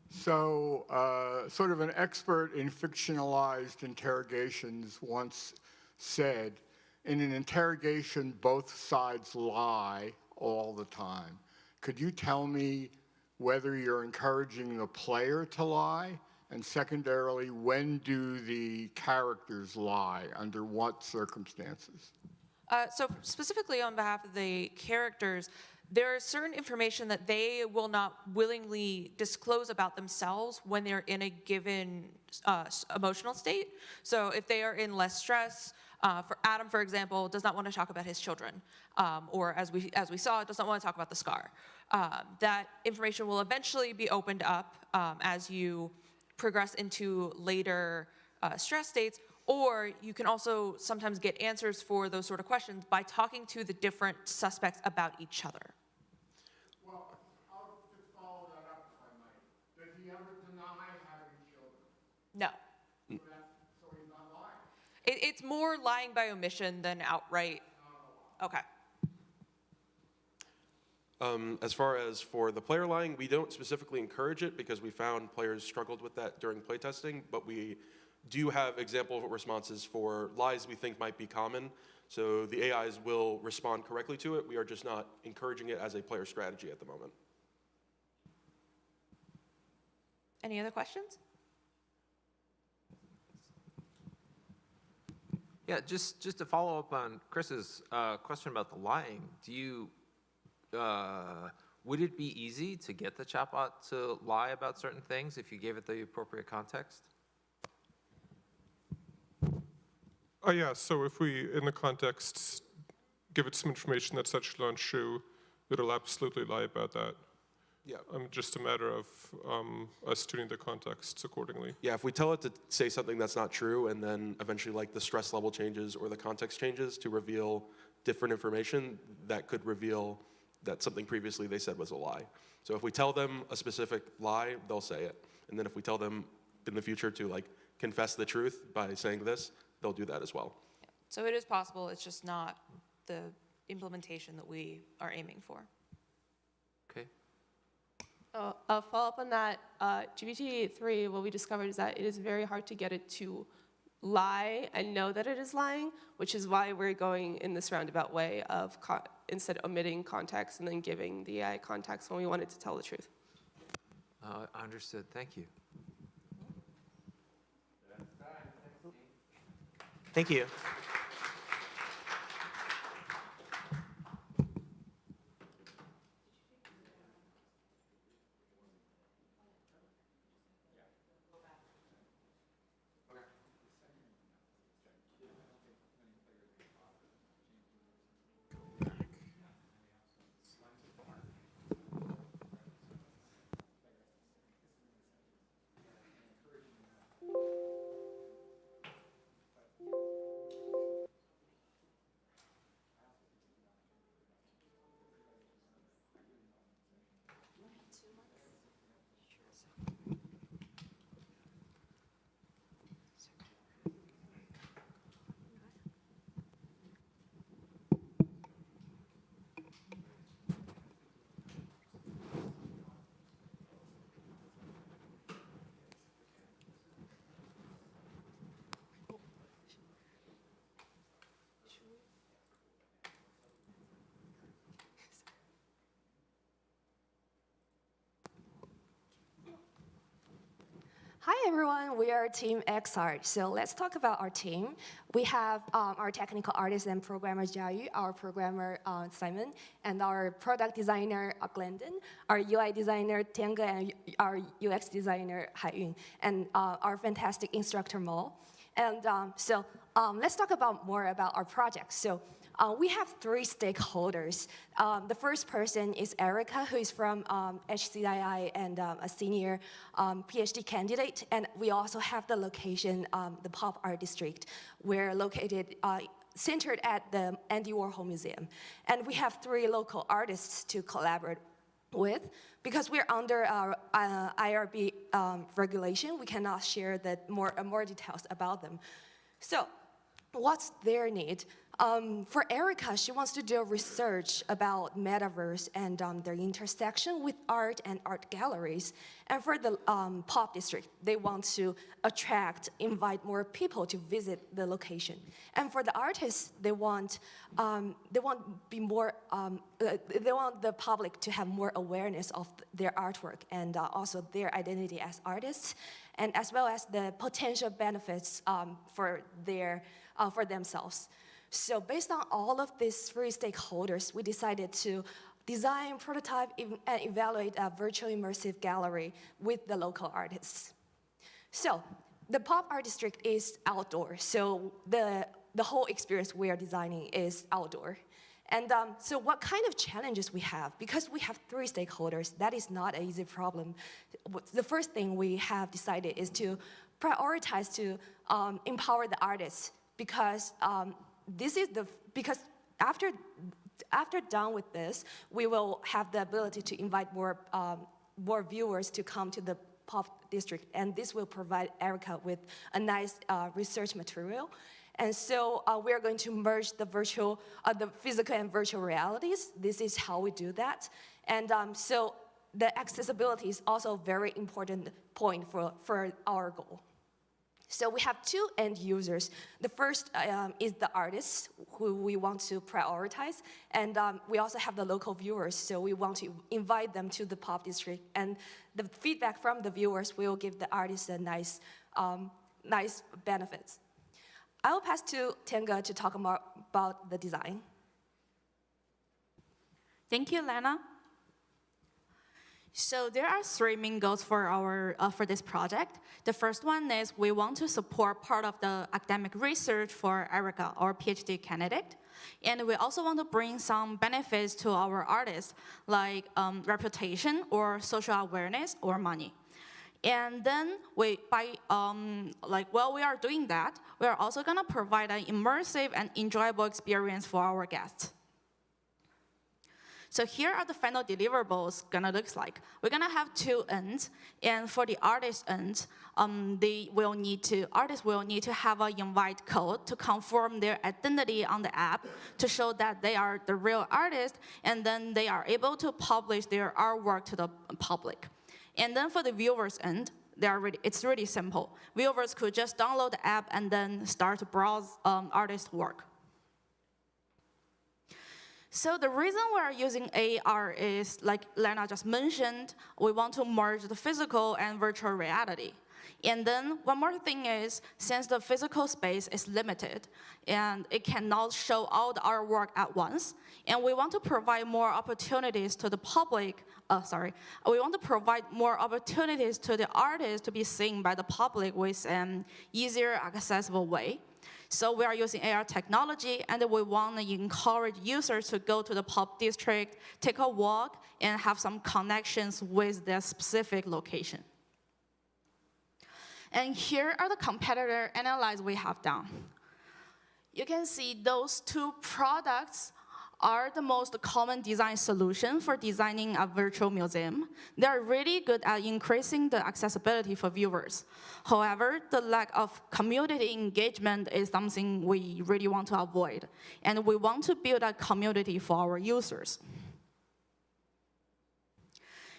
Speaker 16: So, sort of an expert in fictionalized interrogations once said, in an interrogation, both sides lie all the time. Could you tell me whether you're encouraging the player to lie? And secondarily, when do the characters lie? Under what circumstances?
Speaker 20: So specifically on behalf of the characters, there is certain information that they will not willingly disclose about themselves when they're in a given emotional state. So if they are in less stress, for Adam, for example, does not want to talk about his children, or as we saw, does not want to talk about the scar. That information will eventually be opened up as you progress into later stress states, or you can also sometimes get answers for those sort of questions by talking to the different suspects about each other.
Speaker 16: Well, I'll just follow that up if I might. Does he ever deny having children?
Speaker 20: No.
Speaker 16: So he's not lying?
Speaker 20: It's more lying by omission than outright. Okay.
Speaker 21: As far as for the player lying, we don't specifically encourage it because we found players struggled with that during playtesting, but we do have example responses for lies we think might be common. So the AIs will respond correctly to it. We are just not encouraging it as a player strategy at the moment.
Speaker 20: Any other questions?
Speaker 17: Yeah, just to follow up on Chris's question about the lying, do you, would it be easy to get the chatbot to lie about certain things if you gave it the appropriate context?
Speaker 22: Yeah, so if we, in the context, give it some information that's actually untrue, it'll absolutely lie about that.
Speaker 21: Yeah.
Speaker 22: Just a matter of us tuning the contexts accordingly.
Speaker 21: Yeah, if we tell it to say something that's not true and then eventually like the stress level changes or the context changes to reveal different information, that could reveal that something previously they said was a lie. So if we tell them a specific lie, they'll say it. And then if we tell them in the future to like confess the truth by saying this, they'll do that as well.
Speaker 20: So it is possible, it's just not the implementation that we are aiming for.
Speaker 17: Okay.
Speaker 4: A follow-up on that, GPT-3, what we discovered is that it is very hard to get it to lie and know that it is lying, which is why we're going in this roundabout way of instead omitting context and then giving the AI context when we want it to tell the truth.
Speaker 17: Understood, thank you.
Speaker 19: Thank you.
Speaker 5: Hi everyone, we are Team XArt. So let's talk about our team. We have our technical artist and programmer Jiayu, our programmer Simon, and our product designer Glendon, our UI designer Tianga, and our UX designer Haiyun, and our fantastic instructor Mo. And let's talk more about our project. So we have 3 stakeholders. The first person is Erica, who is from HCII and a senior PhD candidate. And we also have the location, the Pop Art District. We're located, centered at the Andy Warhol Museum. And we have 3 local artists to collaborate with. Because we're under our IRB regulation, we cannot share more details about them. So what's their need? For Erica, she wants to do research about metaverse and their intersection with art and art galleries. And for the Pop District, they want to invite more people to visit the location. And for the artists, they want the public to have more awareness of their artwork and also their identity as artists, and as well as the potential benefits for themselves. So based on all of these 3 stakeholders, we decided to design, prototype, and evaluate a virtual immersive gallery with the local artists. So the Pop Art District is outdoor, so the whole experience we are designing is outdoor. And so what kind of challenges we have? Because we have 3 stakeholders, that is not an easy problem. The first thing we have decided is to prioritize to empower the artists, because because after done with this, we will have the ability to invite more viewers to come to the Pop District, and this will provide Erica with a nice research material. And so we are going to merge the physical and virtual realities. This is how we do that. And so the accessibility is also a very important point for our goal. So we have 2 end users. The first is the artists, who we want to prioritize, and we also have the local viewers, so we want to invite them to the Pop District, and the feedback from the viewers will give the artists a nice benefits. I will pass to Tenga to talk more about the design.
Speaker 6: Thank you, Lena. So there are 3 main goals for this project. The first one is we want to support part of the academic research for Erica, our PhD candidate. And we also want to bring some benefits to our artists, like reputation or social awareness or money. And then while we are doing that, we are also gonna provide an immersive and enjoyable experience for our guests. So here are the final deliverables gonna look like. We're gonna have 2 ends, and for the artist end, artists will need to have an invite code to confirm their identity on the app to show that they are the real artist, and then they are able to publish their artwork to the public. And then for the viewers end, it's really simple. Viewers could just download the app and then start to browse artist work. So the reason we're using AR is, like Lena just mentioned, we want to merge the physical and virtual reality. And then one more thing is, since the physical space is limited and it cannot show all the artwork at once, and we want to provide more opportunities to the public, we want to provide more opportunities to the artists to be seen by the public with an easier, accessible way. So we are using AR technology, and we want to encourage users to go to the Pop District, take a walk, and have some connections with their specific location. And here are the competitor analysis we have done. You can see those 2 products are the most common design solution for designing a virtual museum. They are really good at increasing the accessibility for viewers. However, the lack of community engagement is something we really want to avoid. And we want to build a community for our users.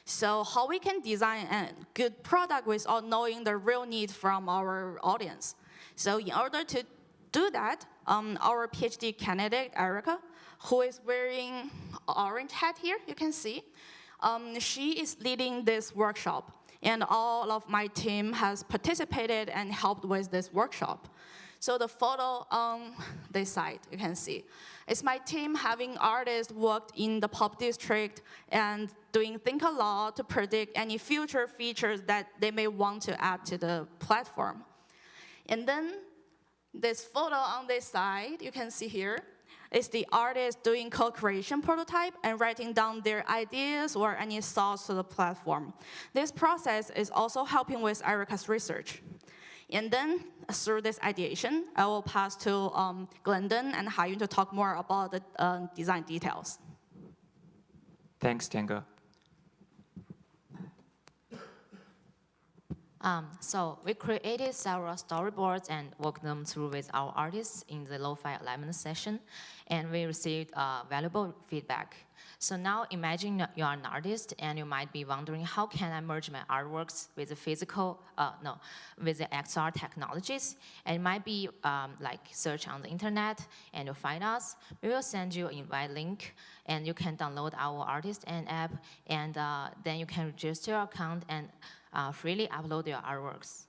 Speaker 6: So how we can design a good product without knowing the real need from our audience? So in order to do that, our PhD candidate, Erica, who is wearing orange hat here, you can see. She is leading this workshop. and all of my team has participated and helped with this workshop. So the photo on this side, you can see, it's my team having artists worked in the pop district and doing think a lot to predict any future features that they may want to add to the platform. And then this photo on this side, you can see here, is the artist doing co-creation prototype and writing down their ideas or any thoughts to the platform. This process is also helping with Erica's research. And then, through this ideation, I will pass to Glendon and Haiyun to talk more about the design details.
Speaker 2: Thanks, Tianga.
Speaker 7: So we created several storyboards and walked them through with our artists in the lo-fi alignment session, and we received valuable feedback. So now imagine you are an artist and you might be wondering, how can I merge my artworks with the with the XR technologies? And it might be like search on the internet and you'll find us. We will send you an invite link and you can download our artist and app, and then you can register your account and freely upload your artworks.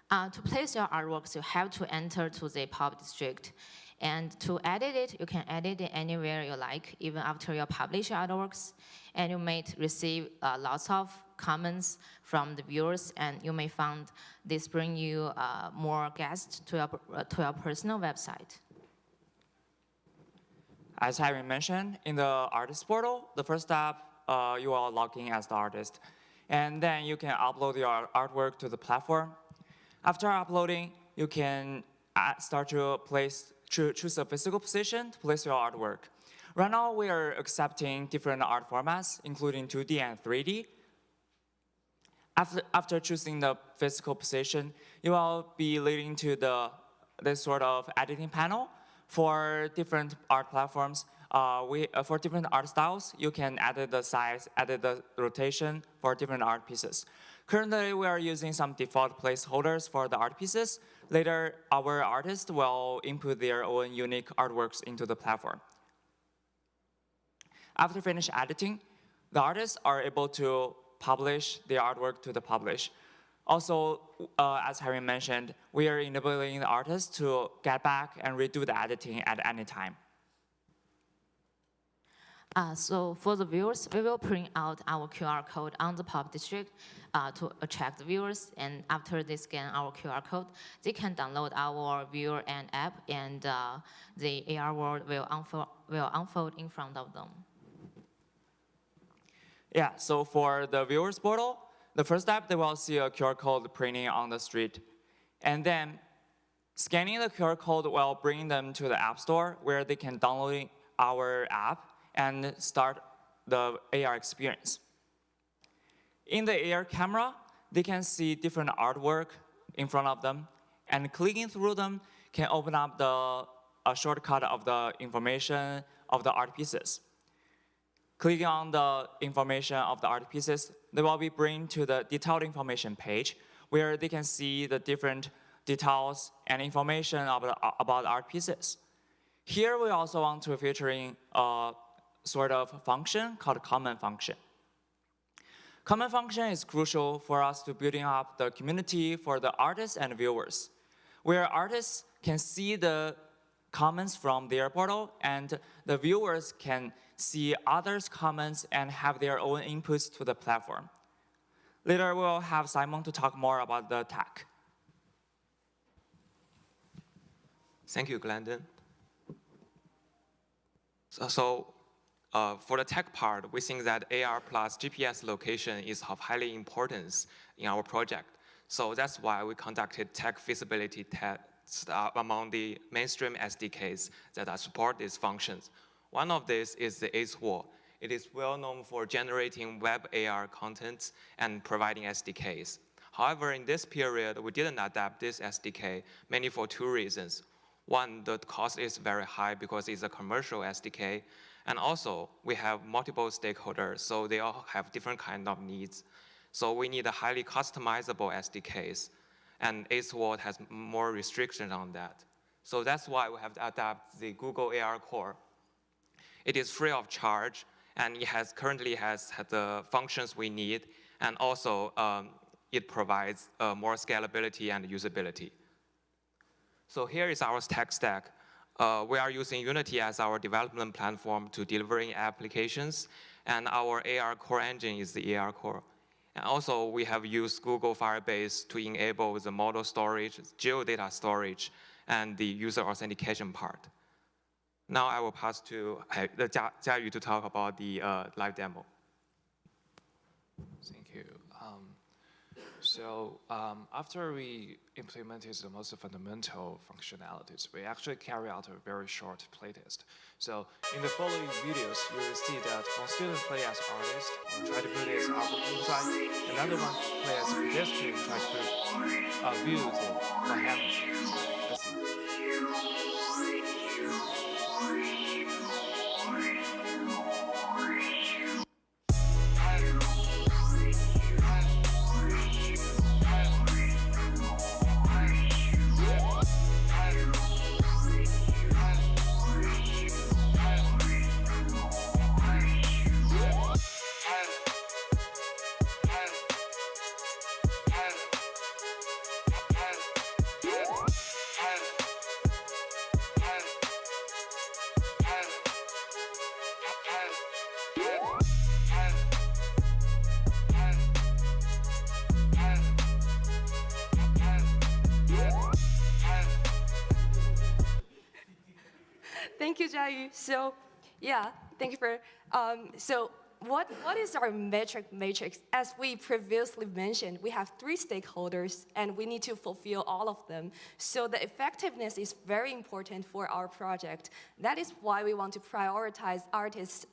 Speaker 7: To place your artworks, you have to enter to the pop district. And to edit it, you can edit it anywhere you like, even after you publish your artworks. And you may receive lots of comments from the viewers, and you may find this bring you more guests to your personal website.
Speaker 2: As Harry mentioned, in the artist portal, the first step, you are logging as the artist. And then you can upload your artwork to the platform. After uploading, you can start to choose a physical position to place your artwork. Right now, we are accepting different art formats, including 2D and 3D. After choosing the physical position, you will be leading to this sort of editing panel for different art platforms. For different art styles, you can edit the size, edit the rotation for different art pieces. Currently, we are using some default placeholders for the art pieces. Later, our artists will input their own unique artworks into the platform. After finish editing, the artists are able to publish their artwork to the publish. Also, as Harry mentioned, we are enabling the artists to get back and redo the editing at any time.
Speaker 7: So for the viewers, we will print out our QR code on the pop district to attract the viewers. And after they scan our QR code, they can download our viewer and app, and the AR world will unfold in front of them.
Speaker 2: Yeah, so for the viewers portal, the first step, they will see a QR code printing on the street. And then scanning the QR code will bring them to the App Store, where they can download our app and start the AR experience. In the AR camera, they can see different artwork in front of them, and clicking through them can open up a shortcut of the information of the art pieces. Clicking on the information of the art pieces, they will be bring to the detailed information page, where they can see the different details and information about art pieces. Here, we also want to featuring a sort of function called comment function. Comment function is crucial for us to building up the community for the artists and viewers, where artists can see the comments from their portal, and the viewers can see others' comments and have their own inputs to the platform. Later, we'll have Simon to talk more about the tech.
Speaker 8: Thank you, Glendon. For the tech part, we think that AR plus GPS location is of highly importance in our project. So that's why we conducted tech feasibility tests among the mainstream SDKs that support these functions. One of these is the AceWall. It is well known for generating web AR content and providing SDKs. However, in this period, we didn't adapt this SDK, mainly for two reasons. One, the cost is very high because it's a commercial SDK. And also, we have multiple stakeholders, so they all have different kind of needs. So we need a highly customizable SDKs, and AceWall has more restrictions on that. So that's why we have to adapt the Google AR Core. It is free of charge,
Speaker 2: and it currently has the functions we need, and also it provides more scalability and usability. So here is our tech stack. We are using Unity as our development platform to delivering applications, and our AR core engine is the AR core. And also, we have used Google Firebase to enable the model storage, geodata storage, and the user authentication part. Now I will pass to Jiayu to talk about the live demo.
Speaker 3: Thank you. After we implemented the most fundamental functionalities, we actually carry out a very short playtest. So in the following videos, you will see that one student play as artist and try to put his artwork inside. Another one play as pedestrian, try to view the Hamilton. Let's see.
Speaker 5: Thank you, Jiayu. So, yeah, thank you for, so what is our metric matrix? As we previously mentioned, we have 3 stakeholders, and we need to fulfill all of them. So the effectiveness is very important for our project. That is why we want to prioritize artists'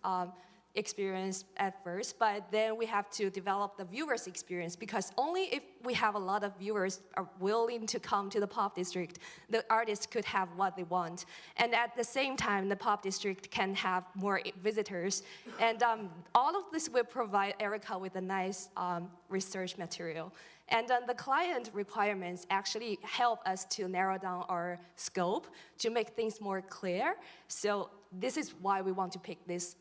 Speaker 5: experience at first, but then we have to develop the viewer's experience, because only if we have a lot of viewers are willing to come to the pop district, the artists could have what they want. And at the same time, the pop district can have more visitors. And all of this will provide Erica with a nice research material. And then the client requirements actually help us to narrow down our scope to make things more clear. So this is why we want to pick this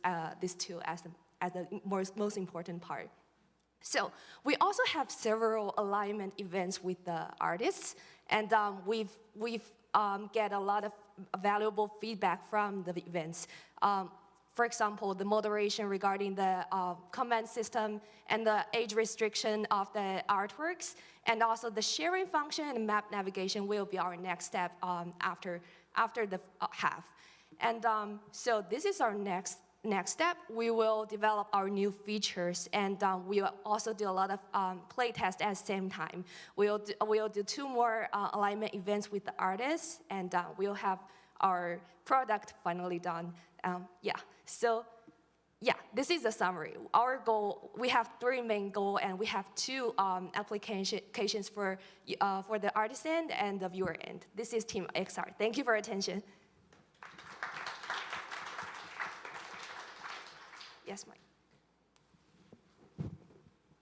Speaker 5: tool as the most important part. So we also have several alignment events with the artists, and we've get a lot of valuable feedback from the events. For example, the moderation regarding the comment system and the age restriction of the artworks, and also the sharing function and map navigation will be our next step after the half. And so this is our next step. We will develop our new features, and we will also do a lot of play tests at the same time. We'll do 2 more alignment events with the artists, and we'll have our product finally done. Yeah, so yeah, this is the summary. Our goal, we have 3 main goals, and we have 2 applications for the artist end and the viewer end. This is Team XR. Thank you for your attention. Yes, Mike.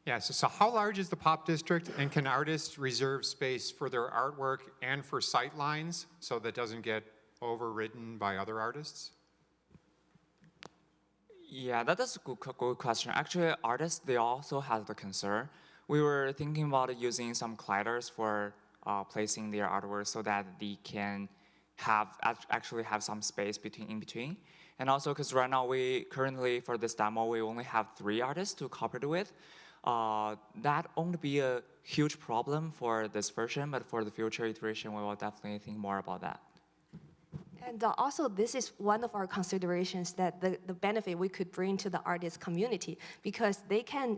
Speaker 11: Yes, so how large is the pop district, and can artists reserve space for their artwork and for sight lines so that doesn't get overridden by other artists?
Speaker 2: Yeah, that is a good question. Actually, artists, they also have the concern. We were thinking about using some colliders for placing their artwork so that they can actually have some space in between. And also, because right now currently for this demo, we only have 3 artists to cooperate with. That won't be a huge problem for this version, but for the future iteration, we will definitely think more about that.
Speaker 5: And also, this is one of our considerations, that the benefit we could bring to the artist community, because they can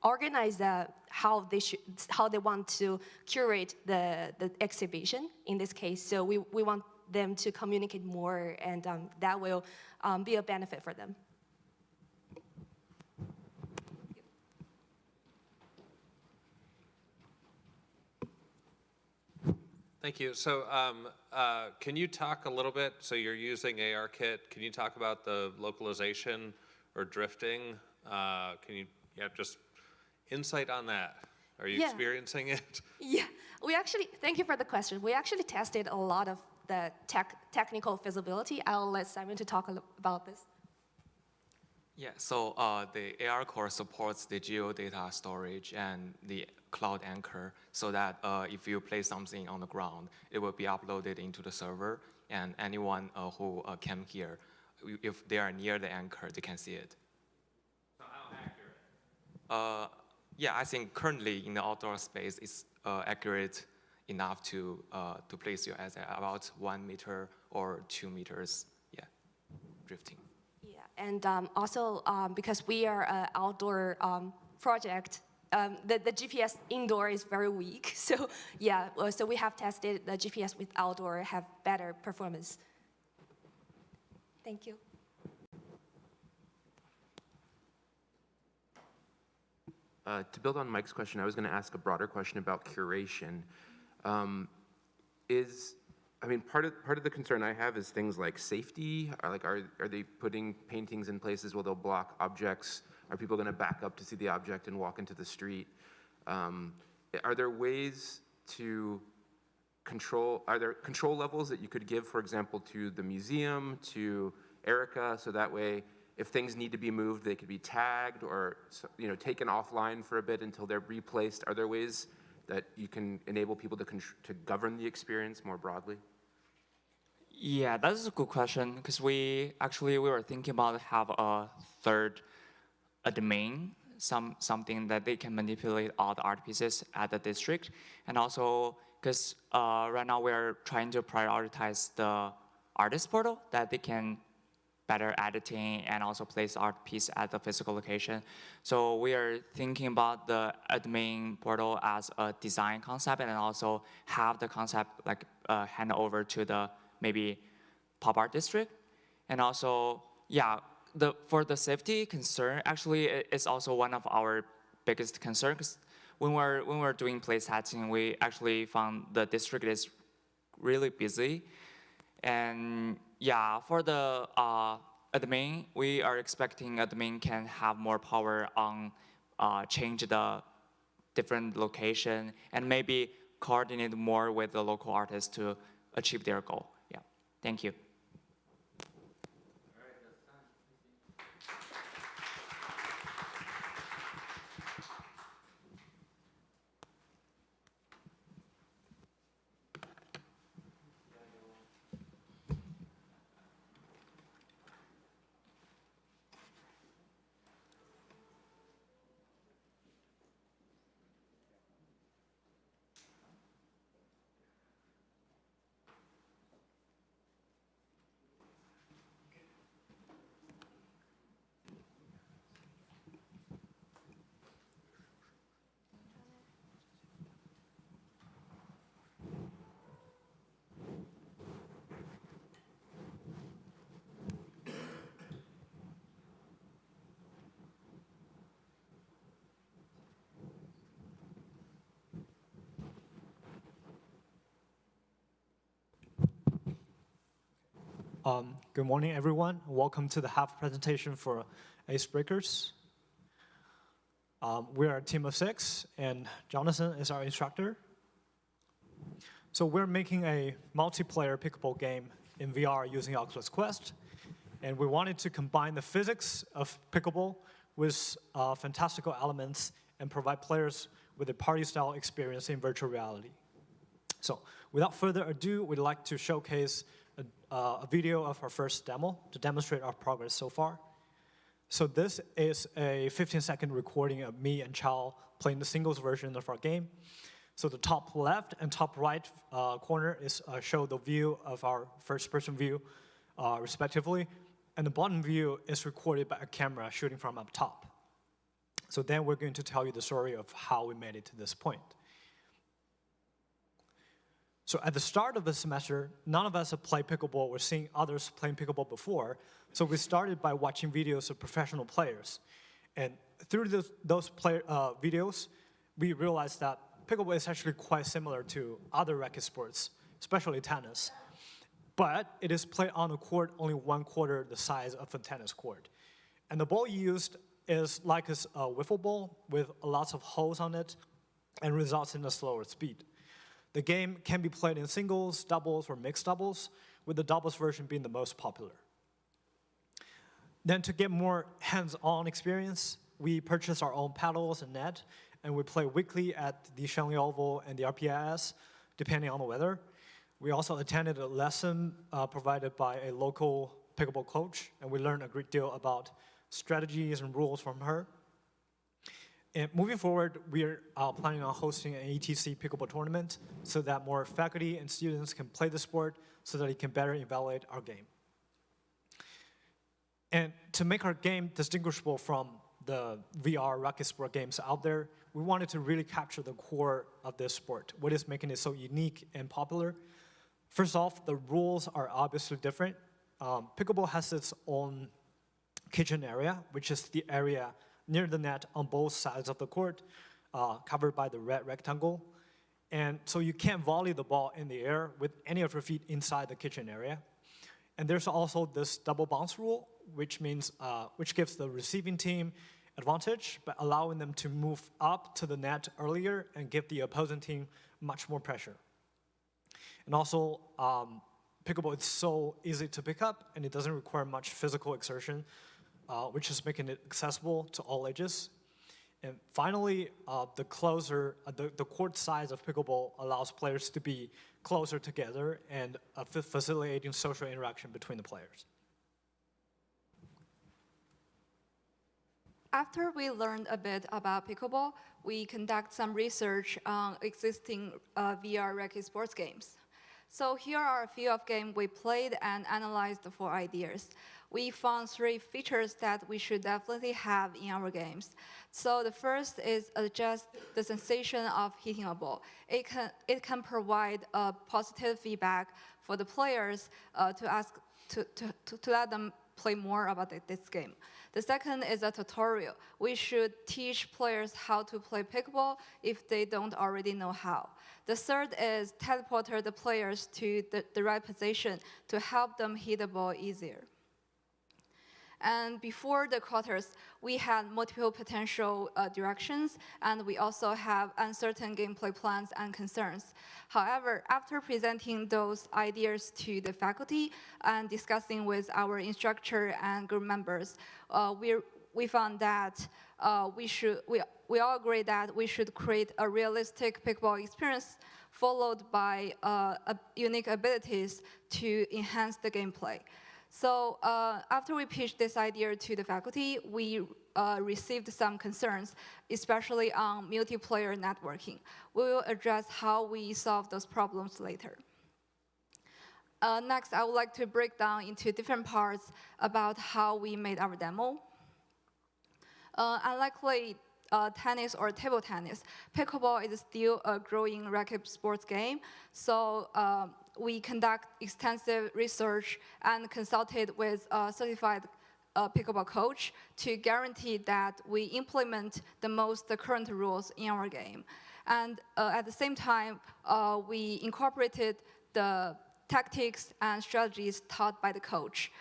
Speaker 5: organize how they want to curate the exhibition in this case. So we want them to communicate more, and that will be a benefit for them.
Speaker 17: Thank you. So can you talk a little bit, so you're using ARKit, can you talk about the localization or drifting? Can you just insight on that? Are you experiencing it?
Speaker 5: Yeah, thank you for the question. We actually tested a lot of the technical feasibility. I'll let Simon to talk about this.
Speaker 2: Yeah, so the AR core supports the geodata storage and the cloud anchor so that if you place something on the ground, it will be uploaded into the server, and anyone who came here, if they are near the anchor, they can see it. So how accurate? Yeah, I think currently in the outdoor space, it's accurate enough to place you at about 1 meter or 2 meters, yeah, drifting.
Speaker 5: Yeah, and also because we are an outdoor project, the GPS indoor is very weak. So yeah, so we have tested the GPS with outdoor have better performance. Thank you.
Speaker 10: To build on Mike's question, I was going to ask a broader question about curation. I mean, part of the concern I have is things like safety. Are they putting paintings in places where they'll block objects? Are people going to back up to see the object and walk into the street? Are there ways to control? Are there control levels that you could give, for example, to the museum, to Erica, so that way, if things need to be moved, they could be tagged or taken offline for a bit until they're replaced? Are there ways that you can enable people to govern the experience more broadly?
Speaker 2: Yeah, that is a good question because we were thinking about have a domain, something that they can manipulate all the art pieces at the district, and also because right now we're trying to prioritize the artist portal that they can better editing and also place art piece at the physical location. So we are thinking about the admin portal as a design concept and also have the concept like hand over to the maybe pop art district. And also, yeah, for the safety concern, actually it's also one of our biggest concerns because when we're doing place testing, we actually found the district is really busy. And yeah, for the admin, we are expecting admin can have more power on change the different location and maybe coordinate more with the local artists to achieve their goal. Yeah, thank you.
Speaker 12: Good morning, everyone. Welcome to the Halves presentation for Icebreakers. We are a team of 6, and Jonathan is our instructor. So we're making a multiplayer pickleball game in VR using Oculus Quest, and we wanted to combine the physics of pickleball with fantastical elements and provide players with a party-style experience in virtual reality. So without further ado, we'd like to showcase a video of our first demo to demonstrate our progress so far. So this is a 15-second recording of me and Chao playing the singles version of our game. So the top left and top right corner is show the view of our first-person view, respectively, and the bottom view is recorded by a camera shooting from up top. So then we're going to tell you the story of how we made it to this point. So at the start of the semester, none of us have played pickleball or seen others playing pickleball before. So we started by watching videos of professional players. And through those videos, we realized that pickleball is actually quite similar to other racket sports, especially tennis. But it is played on a court only 1/4 the size of a tennis court. And the ball used is like a wiffle ball with lots of holes on it and results in a slower speed. The game can be played in singles, doubles, or mixed doubles, with the doubles version being the most popular. Then to get more hands-on experience, we purchase our own paddles and net, and we play weekly at the Shanghai Oval and the RPIS, depending on the weather. We also attended a lesson provided by a local pickleball coach, and we learned a great deal about strategies and rules from her. And moving forward, we're planning on hosting an ETC pickleball tournament so that more faculty and students can play the sport so that it can better evaluate our game. And to make our game distinguishable from the VR racket sport games out there, we wanted to really capture the core of this sport, what is making it so unique and popular. First off, the rules are obviously different. Pickleball has its own kitchen area, which is the area near the net on both sides of the court, covered by the red rectangle. And so you can't volley the ball in the air with any of your feet inside the kitchen area. And there's also this double bounce rule, which gives the receiving team advantage, but allowing them to move up to the net earlier and give the opposing team much more pressure. And also, pickleball is so easy to pick up, and it doesn't require much physical exertion, which is making it accessible to all ages. And finally, the court size of pickleball allows players to be closer together and facilitating social interaction between the players.
Speaker 5: After we learned a bit about pickleball, we conduct some research on existing VR racket sports games. So here are a few of games we played and analyzed for ideas. We found 3 features that we should definitely have in our games. So the first is just the sensation of hitting a ball. It can provide a positive feedback for the players to let them play more about this game. The second is a tutorial. We should teach players how to play pickleball if they don't already know how. The third is teleport the players to the right position to help them hit the ball easier. And before the quarters, we had multiple potential directions, and we also have uncertain gameplay plans and concerns. However, after presenting those ideas to the faculty and discussing with our instructor and group members, we found that we all agree that we should create a realistic pickleball experience followed by unique abilities to enhance the gameplay. So after we pitched this idea to the faculty, we received some concerns, especially on multiplayer networking. We will address how we solve those problems later. Next, I would like to break down into different parts about how we made our demo. Unlikely tennis or table tennis, pickleball is still a growing racket sports game. So we conduct extensive research and consulted with a certified pickleball coach to guarantee that we implement the current rules in our game. And at the same time, we incorporated the tactics and strategies taught by the coach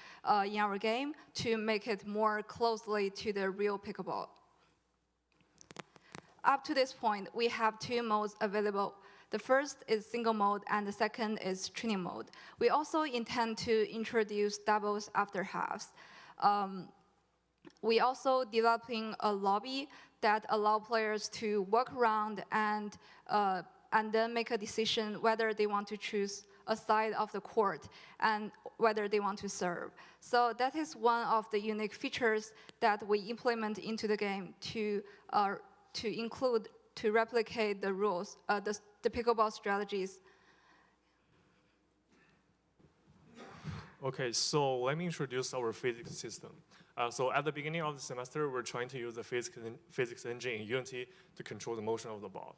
Speaker 5: in our game to make it more closely to the real pickleball. Up to this point, we have 2 modes available. The first is single mode, and the second is training mode. We also intend to introduce doubles after halves. We also developing a lobby that allow players to walk around and then make a decision whether they want to choose a side of the court and whether they want to serve. So that is one of the unique features that we implement into the game to replicate the rules, the pickleball strategies.
Speaker 1: Okay, so let me introduce our physics system. So at the beginning of the semester, we're trying to use the physics engine in Unity to control the motion of the ball.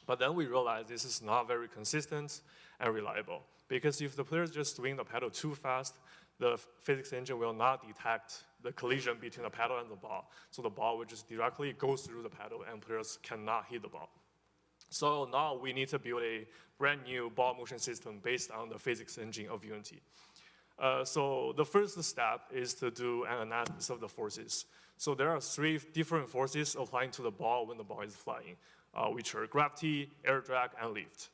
Speaker 1: But then we realized this is not very consistent and reliable, because if the players just swing the paddle too fast, the physics engine will not detect the collision between the paddle and the ball. So the ball will just directly go through the paddle and players cannot hit the ball. So now we need to build a brand new ball motion system based on the physics engine of Unity. So the first step is to do an analysis of the forces. So there are 3 different forces applying to the ball when the ball is flying, which are gravity, air drag, and lift.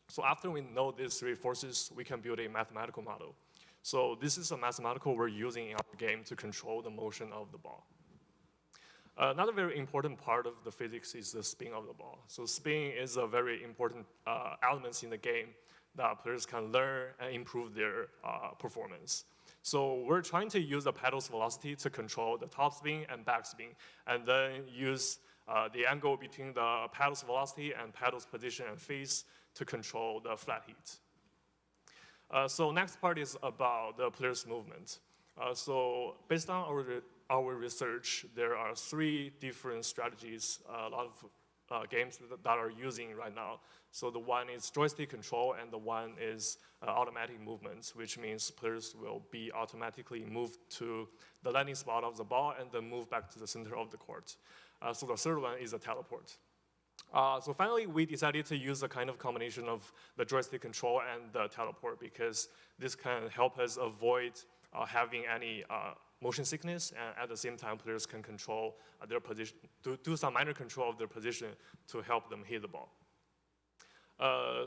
Speaker 1: So after we know these 3 forces, we can build a mathematical model. So this is a mathematical we're using in our game to control the motion of the ball. Another very important part of the physics is the spin of the ball. So spin is a very important element in the game that players can learn and improve their performance. So we're trying to use the pedal's velocity to control the top spin and back spin, and then use the angle between the pedal's velocity and pedal's position and face to control the flat heat. So next part is about the player's movement. So based on our research, there are 3 different strategies a lot of games that are using right now. So the one is joystick control, and the one is automatic movements, which means players will be automatically moved to the landing spot of the ball and then move back to the center of the court. So the third one is a teleport. So finally, we decided to use a kind of combination of the joystick control and the teleport, because this can help us avoid having any motion sickness, and at the same time, players can control their position, do some minor control of their position to help them hit the ball.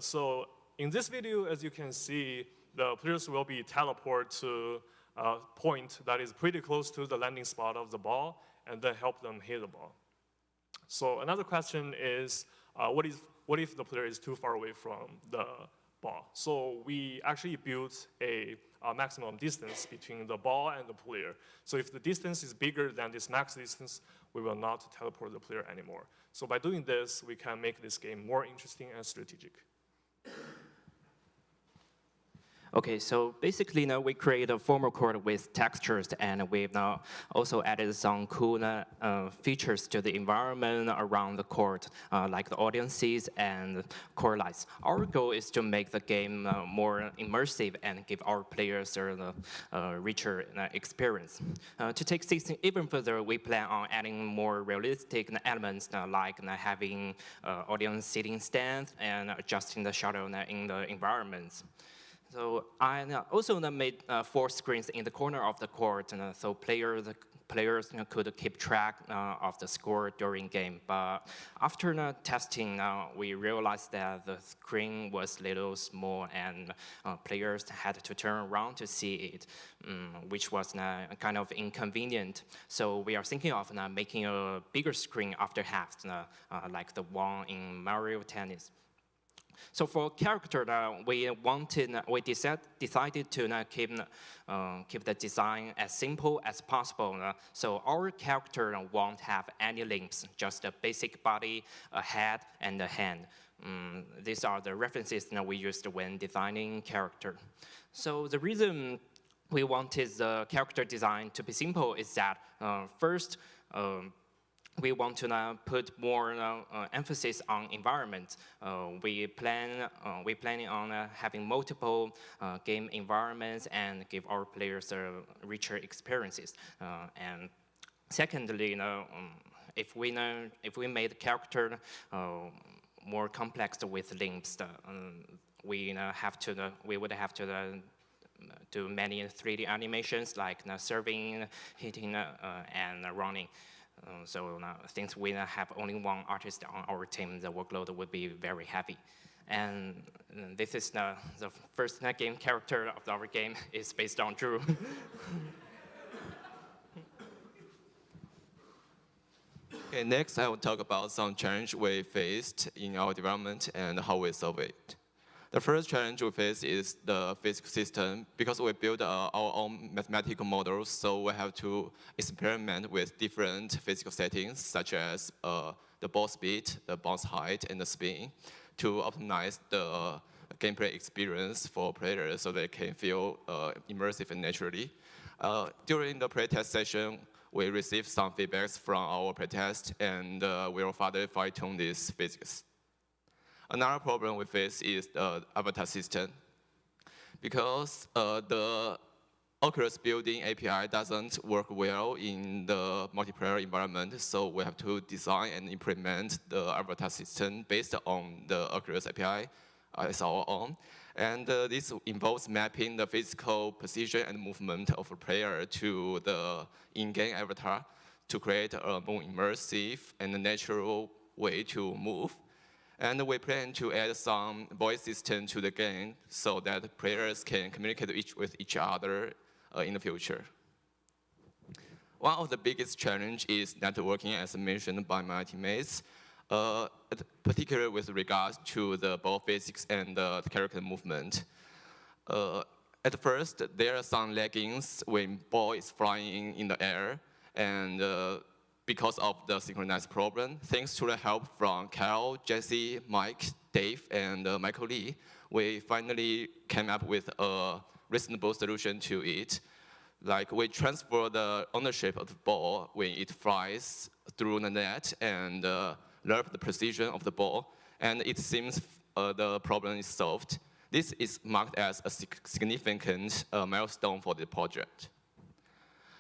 Speaker 1: So in this video, as you can see, the players will be teleported to a point that is pretty close to the landing spot of the ball, and then help them hit the ball. So another question is, what if the player is too far away from the ball? So we actually built a maximum distance between the ball and the player. So if the distance is bigger than this max distance, we will not teleport the player anymore. So by doing this, we can make this game more interesting and strategic.
Speaker 13: Okay, so basically now we create a formal court with textures, and we've now also added some cool features to the environment around the court, like the audiences and court lights. Our goal is to make the game more immersive and give our players a richer experience. To take things even further, we plan on adding more realistic elements like having audience seating stands and adjusting the shadow in the environments. So I also made 4 screens in the corner of the court, so players could keep track of the score during game. But after testing, we realized that the screen was a little small, and players had to turn around to see it, which was kind of inconvenient. So we are thinking of making a bigger screen after halves, like the one in Mario Tennis. So for character, we decided to keep the design as simple as possible. So our character won't have any limbs, just a basic body, a head, and a hand. These are the references we used when designing character. So the reason we wanted the character design to be simple is that first, we want to put more emphasis on environment. We're planning on having multiple game environments and give our players richer experiences. And secondly, if we made the character more complex with links, we would have to do many 3D animations like serving, hitting, and running. So since we have only one artist on our team, the workload would be very heavy. And this is the first game character of our game is based on Drew.
Speaker 15: Okay, next I will talk about some challenge we faced in our development and how we solve it. The first challenge we face is the physics system. Because we build our own mathematical models, so we have to experiment with different physical settings, such as the ball speed, the bounce height, and the spin, to optimize the gameplay experience for players so they can feel immersive and naturally. During the playtest session, we received some feedbacks from our playtest, and we will further fine-tune this physics. Another problem we face is the avatar system. Because the Oculus building API doesn't work well in the multiplayer environment, so we have to design and implement the avatar system based on the Oculus API as our own. And this involves mapping the physical position and movement of a player to the in-game avatar to create a more immersive and natural way to move. And we plan to add some voice system to the game so that players can communicate with each other in the future. One of the biggest challenge is networking, as mentioned by my teammates, particularly with regards to the ball physics and the character movement. At first, there are some laggings when ball is flying in the air, and because of the synchronized problem, thanks to the help from Kyle, Jesse, Mike, Dave, and Michael Lee, we finally came up with a reasonable solution to it. Like, we transfer the ownership of the ball when it flies through the net and learn the precision of the ball, and it seems the problem is solved. This is marked as a significant milestone for the project.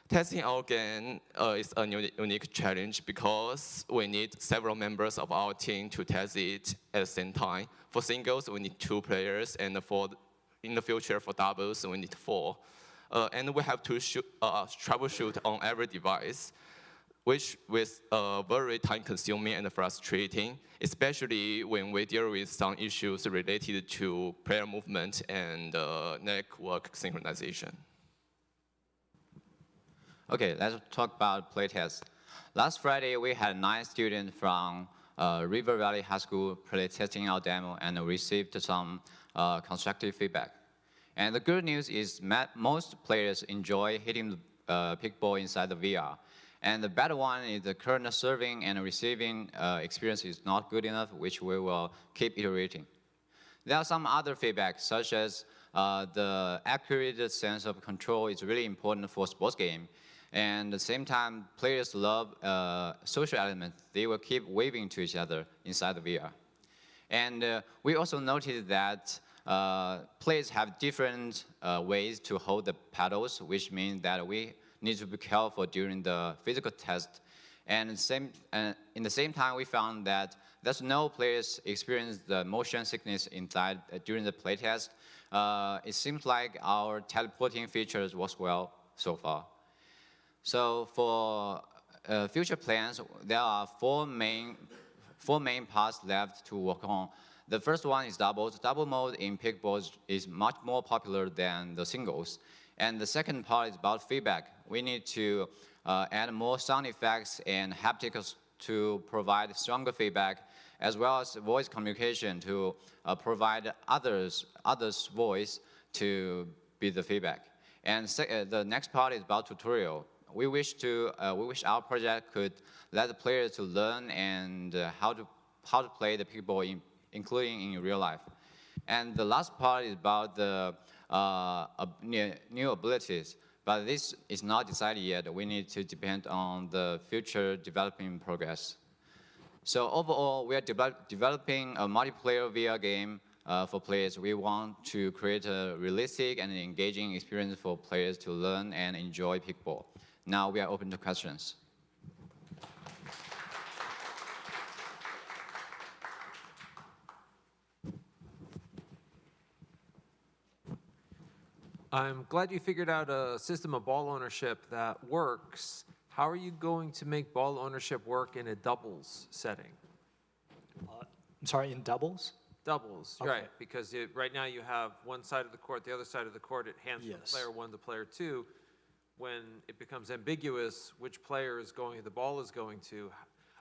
Speaker 15: Testing our game is a unique challenge because we need several members of our team to test it at the same time. For singles, we need 2 players, and in the future, for doubles, we need 4. And we have to troubleshoot on every device, which is very time-consuming and frustrating, especially when we deal with some issues related to player movement and network synchronization.
Speaker 14: Okay, let's talk about playtest. Last Friday, we had 9 students from River Valley High School playtesting our demo and received some constructive feedback. And the good news is most players enjoy hitting the pickball inside the VR. And the bad one is the current serving and receiving experience is not good enough, which we will keep iterating. There are some other feedback, such as the accurate sense of control is really important for sports game. And at the same time, players love social elements. They will keep waving to each other inside the VR. And we also noticed that players have different ways to hold the paddles, which means that we need to be careful during the physical test. And in the same time, we found that there's no players experience the motion sickness inside during the playtest. It seems like our teleporting features works well so far. So for future plans, there are four main parts left to work on. The first one is doubles. Double mode in pickballs is much more popular than the singles. And the second part is about feedback. We need to add more sound effects and haptics to provide stronger feedback, as well as voice communication to provide others' voice to be the feedback. And the next part is about tutorial. We wish our project could let the players to learn and how to play the pickball, including in real life. And the last part is about the new abilities, but this is not decided yet. We need to depend on the future developing progress. So overall, we are developing a multiplayer VR game for players. We want to create a realistic and engaging experience for players to learn and enjoy pickball. Now we are open to questions.
Speaker 17: I'm glad you figured out a system of ball ownership that works. How are you going to make ball ownership work in a doubles setting?
Speaker 12: I'm sorry, in doubles?
Speaker 17: Doubles,
Speaker 12: Okay.
Speaker 17: right, because right now you have one side of the court, the other side of the court, it hands from player 1 to player 2. When it becomes ambiguous which player is going, the ball is going to,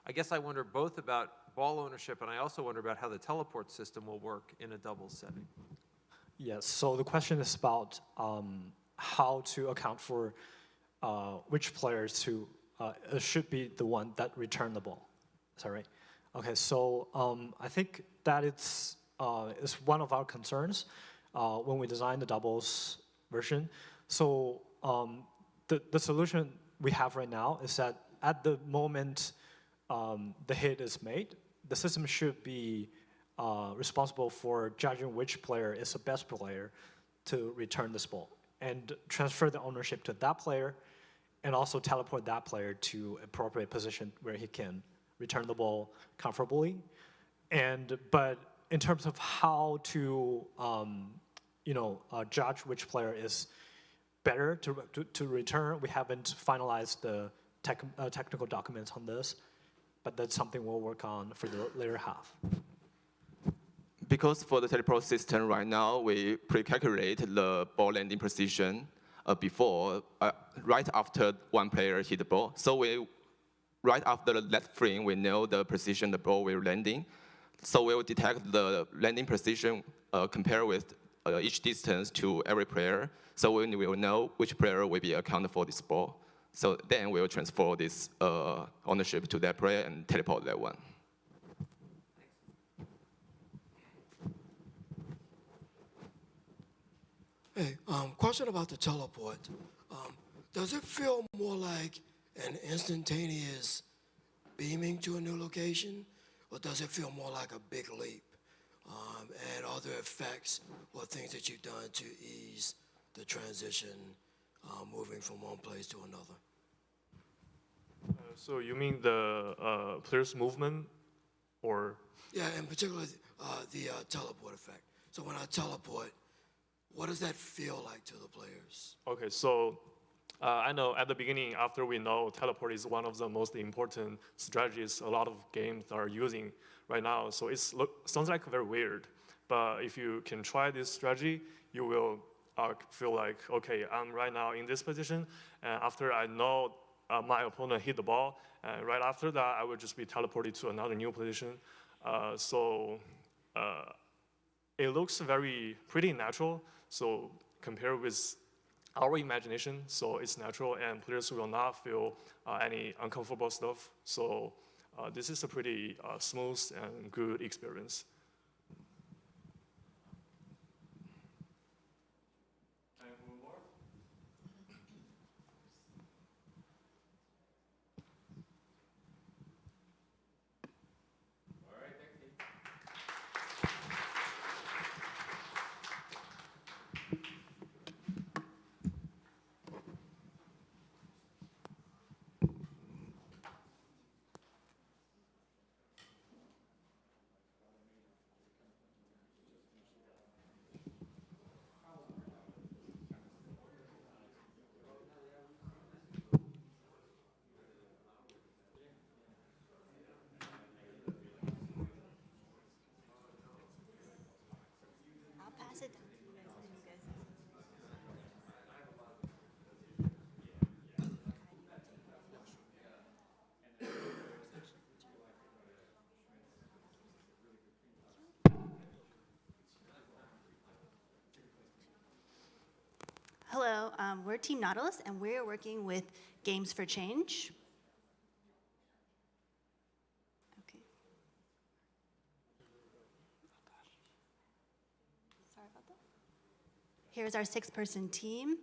Speaker 17: I guess I wonder both about ball ownership, and I also wonder about how the teleport system will work in a doubles setting.
Speaker 12: Yes, so the question is about how to account for which players should be the one that return the ball. Is that right? Okay, so I think that is one of our concerns when we design the doubles version. So the solution we have right now is that at the moment the hit is made, the system should be responsible for judging which player is the best player to return this ball and transfer the ownership to that player and also teleport that player to appropriate position where he can return the ball comfortably. But in terms of how to judge which player is better to return, we haven't finalized the technical documents on this, but that's something we'll work on for the later half.
Speaker 15: Because for the teleport system right now, we pre-calculate the ball landing position right after one player hit the ball. So right after that frame, we know the position the ball will landing. So we will detect the landing position compared with each distance to every player. So we will know which player will be accounted for this ball. So then we will transfer this ownership to that player and teleport that one.
Speaker 9: Hey, question about the teleport. Does it feel more like an instantaneous beaming to a new location, or does it feel more like a big leap? And are there effects or things that you've done to ease the transition moving from one place to another?
Speaker 1: So you mean the player's movement, or?
Speaker 9: Yeah, in particular, the teleport effect. So when I teleport, what does that feel like to the players?
Speaker 1: Okay, so I know at the beginning, after we know teleport is one of the most important strategies a lot of games are using right now, so it sounds like very weird. But if you can try this strategy, you will feel like, okay, I'm right now in this position, and after I know my opponent hit the ball, and right after that, I will just be teleported to another new position. It looks pretty natural. So compared with our imagination, so it's natural, and players will not feel any uncomfortable stuff. So this is a pretty smooth and good experience.
Speaker 18: Hello, we're Team Nautilus, and we're working with Games for Change. Okay. Sorry about that. Here's our 6-person team.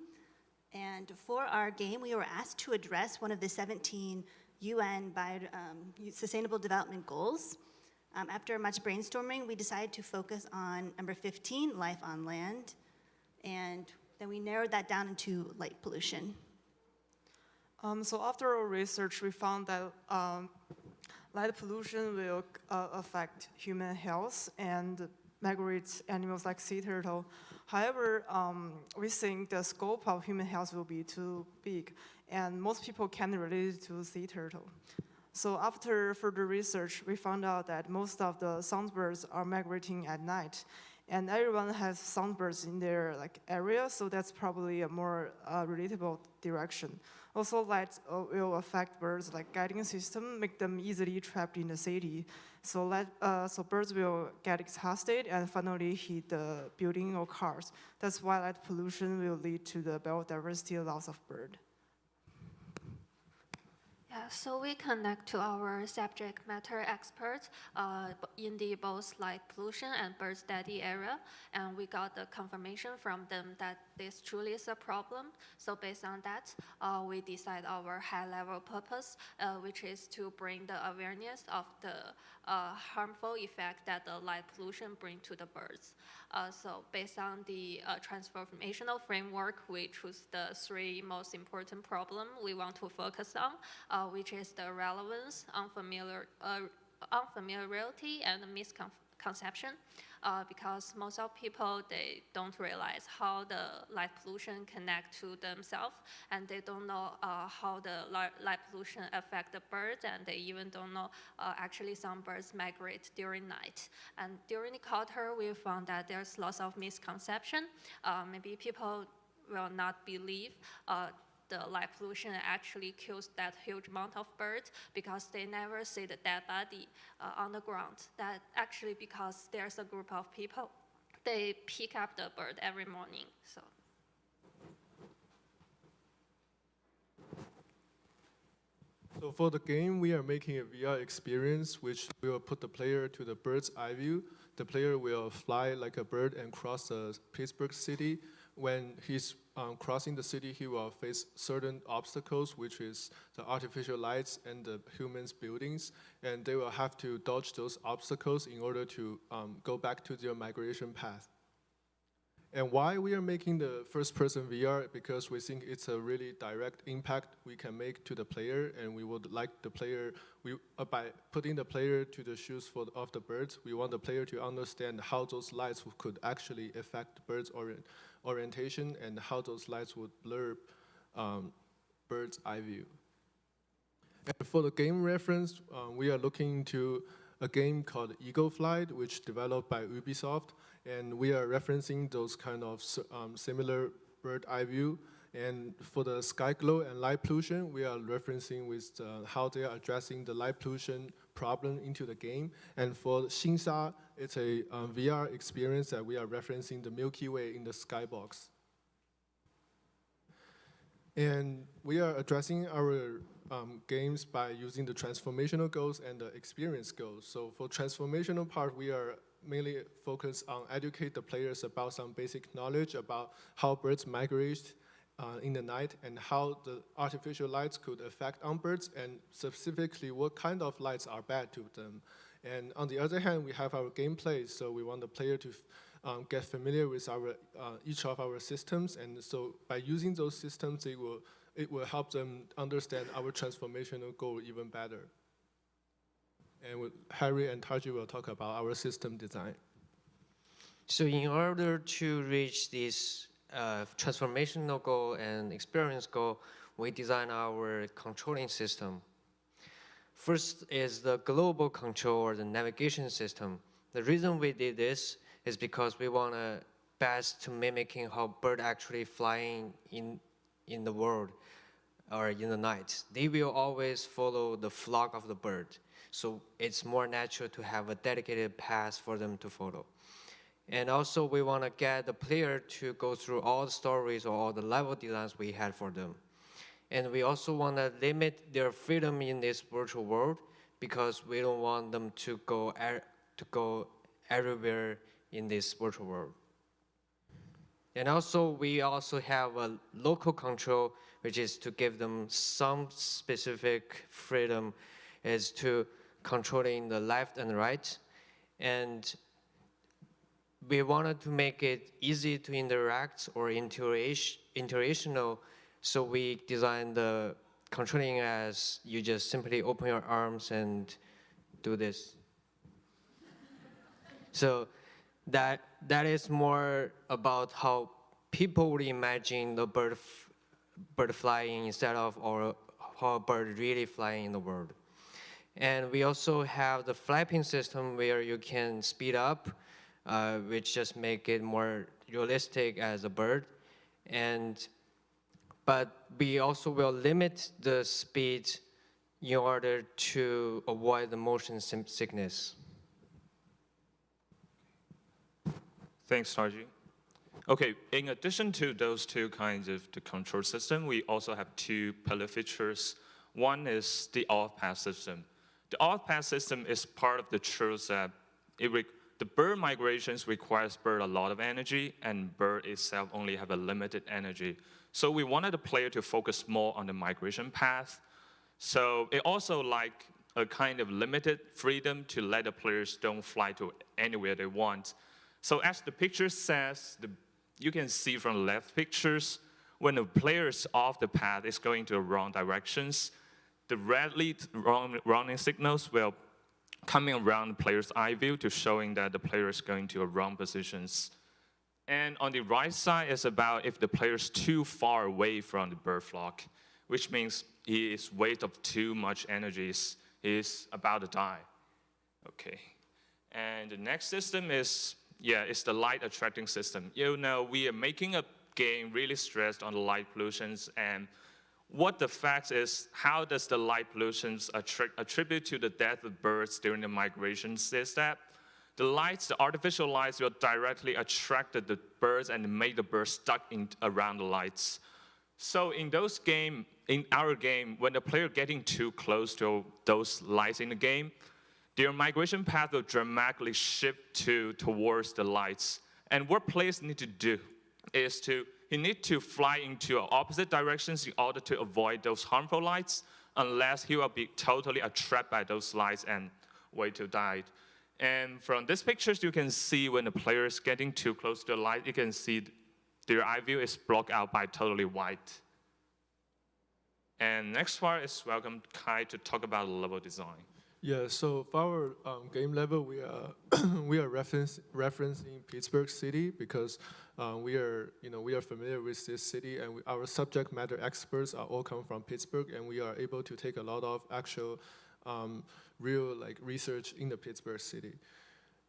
Speaker 18: And for our game, we were asked to address one of the 17 UN Sustainable Development Goals. After much brainstorming, we decided to focus on number 15, life on land. And then we narrowed that down into light pollution.
Speaker 23: So after our research, we found that light pollution will affect human health and migrate animals like sea turtle. However, we think the scope of human health will be too big, and most people can't relate it to sea turtle. So after further research, we found out that most of the songbirds are migrating at night, and everyone has songbirds in their area, so that's probably a more relatable direction. Also, light will affect birds like guiding system, make them easily trapped in the city. So birds will get exhausted and finally hit the building or cars. That's why light pollution will lead to the biodiversity loss of bird.
Speaker 24: Yeah, so we connect to our subject matter experts in the both light pollution and bird study area, and we got the confirmation from them that this truly is a problem. So based on that, we decide our high-level purpose, which is to bring the awareness of the harmful effect that the light pollution bring to the birds. So based on the transformational framework, we choose the 3 most important problems we want to focus on, which is the relevance, unfamiliarity, and conception. Because most of people, they don't realize how the light pollution connect to themselves, and they don't know how the light pollution affect the birds, and they even don't know actually some birds migrate during night. And during the quarter, we found that there's lots of misconception. Maybe people will not believe the light pollution actually kills that huge amount of birds because they never see the dead body on the ground. That actually because there's a group of people, they pick up the bird every morning.
Speaker 16: So for the game, we are making a VR experience which will put the player to the bird's eye view. The player will fly like a bird and cross the Pittsburgh city. When he's crossing the city, he will face certain obstacles, which is the artificial lights and the humans' buildings, and they will have to dodge those obstacles in order to go back to their migration path. And why we are making the first-person VR? Because we think it's a really direct impact we can make to the player, and we would like the player, by putting the player to the shoes of the birds, we want the player to understand how those lights could actually affect the bird's orientation and how those lights would blur bird's eye view. And for the game reference, we are looking to a game called Eagle Flight, which developed by Ubisoft, and we are referencing those kind of similar bird eye view. And for the sky glow and light pollution, we are referencing with how they are addressing the light pollution problem into the game. And for Xingsha, it's a VR experience that we are referencing the Milky Way in the skybox. And we are addressing our games by using the transformational goals and the experience goals. So for transformational part, we are mainly focused on educate the players about some basic knowledge about how birds migrate in the night and how the artificial lights could affect on birds, and specifically what kind of lights are bad to them. And on the other hand, we have our gameplay, so we want the player to get familiar with each of our systems, and so by using those systems, it will help them understand our transformational goal even better. And Harry and Tarji will talk about our system design.
Speaker 20: So in order to reach this transformational goal and experience goal, we design our controlling system. First is the global control or the navigation system. The reason we did this is because we want to best to mimicking how bird actually flying in the world or in the night. They will always follow the flock of the bird. So it's more natural to have a dedicated path for them to follow. And also we want to get the player to go through all the stories or all the level designs we had for them. And we also want to limit their freedom in this virtual world because we don't want them to go everywhere in this virtual world. And also we also have a local control, which is to give them some specific freedom as to controlling the left and right. And we wanted to make it easy to interact or interactional, so we designed the controlling as you just simply open your arms and do this. So that is more about how people would imagine the bird flying instead of or how a bird really flying in the world. And we also have the flapping system where you can speed up, which just make it more realistic as a bird. But we also will limit the speed in order to avoid the motion sickness.
Speaker 21: Thanks, Tarji. Okay, in addition to those two kinds of the control system, we also have two pillar features. One is the off-path system. The off-path system is part of the truth that the bird migrations requires bird a lot of energy, and bird itself only have a limited energy. So we wanted the player to focus more on the migration path. So it also like a kind of limited freedom to let the players don't fly to anywhere they want. So as the picture says, you can see from the left pictures, when the player is off the path, it's going to the wrong directions. The red lead running signals will coming around the player's eye view to showing that the player is going to a wrong positions. And on the right side is about if the player is too far away from the bird flock, which means he is waste of too much energy, he is about to die. Okay. And the next system is, it's the light attracting system. You know, we are making a game really stressed on the light pollutions, and what the fact is, how does the light pollutions attribute to the death of birds during the migration is that the lights, the artificial lights, will directly attract the birds and make the birds stuck around the lights. So in our game, when the player getting too close to those lights in the game, their migration path will dramatically shift towards the lights. And what players need to do is he need to fly into opposite directions in order to avoid those harmful lights, unless he will be totally trapped by those lights and wait to die. And from these pictures, you can see when the player is getting too close to the light, you can see their eye view is blocked out by totally white. And next part is welcome Kai to talk about level design.
Speaker 16: Yeah, so for our game level, we are referencing Pittsburgh City because we are familiar with this city, and our subject matter experts are all come from Pittsburgh, and we are able to take a lot of actual real research in the Pittsburgh city.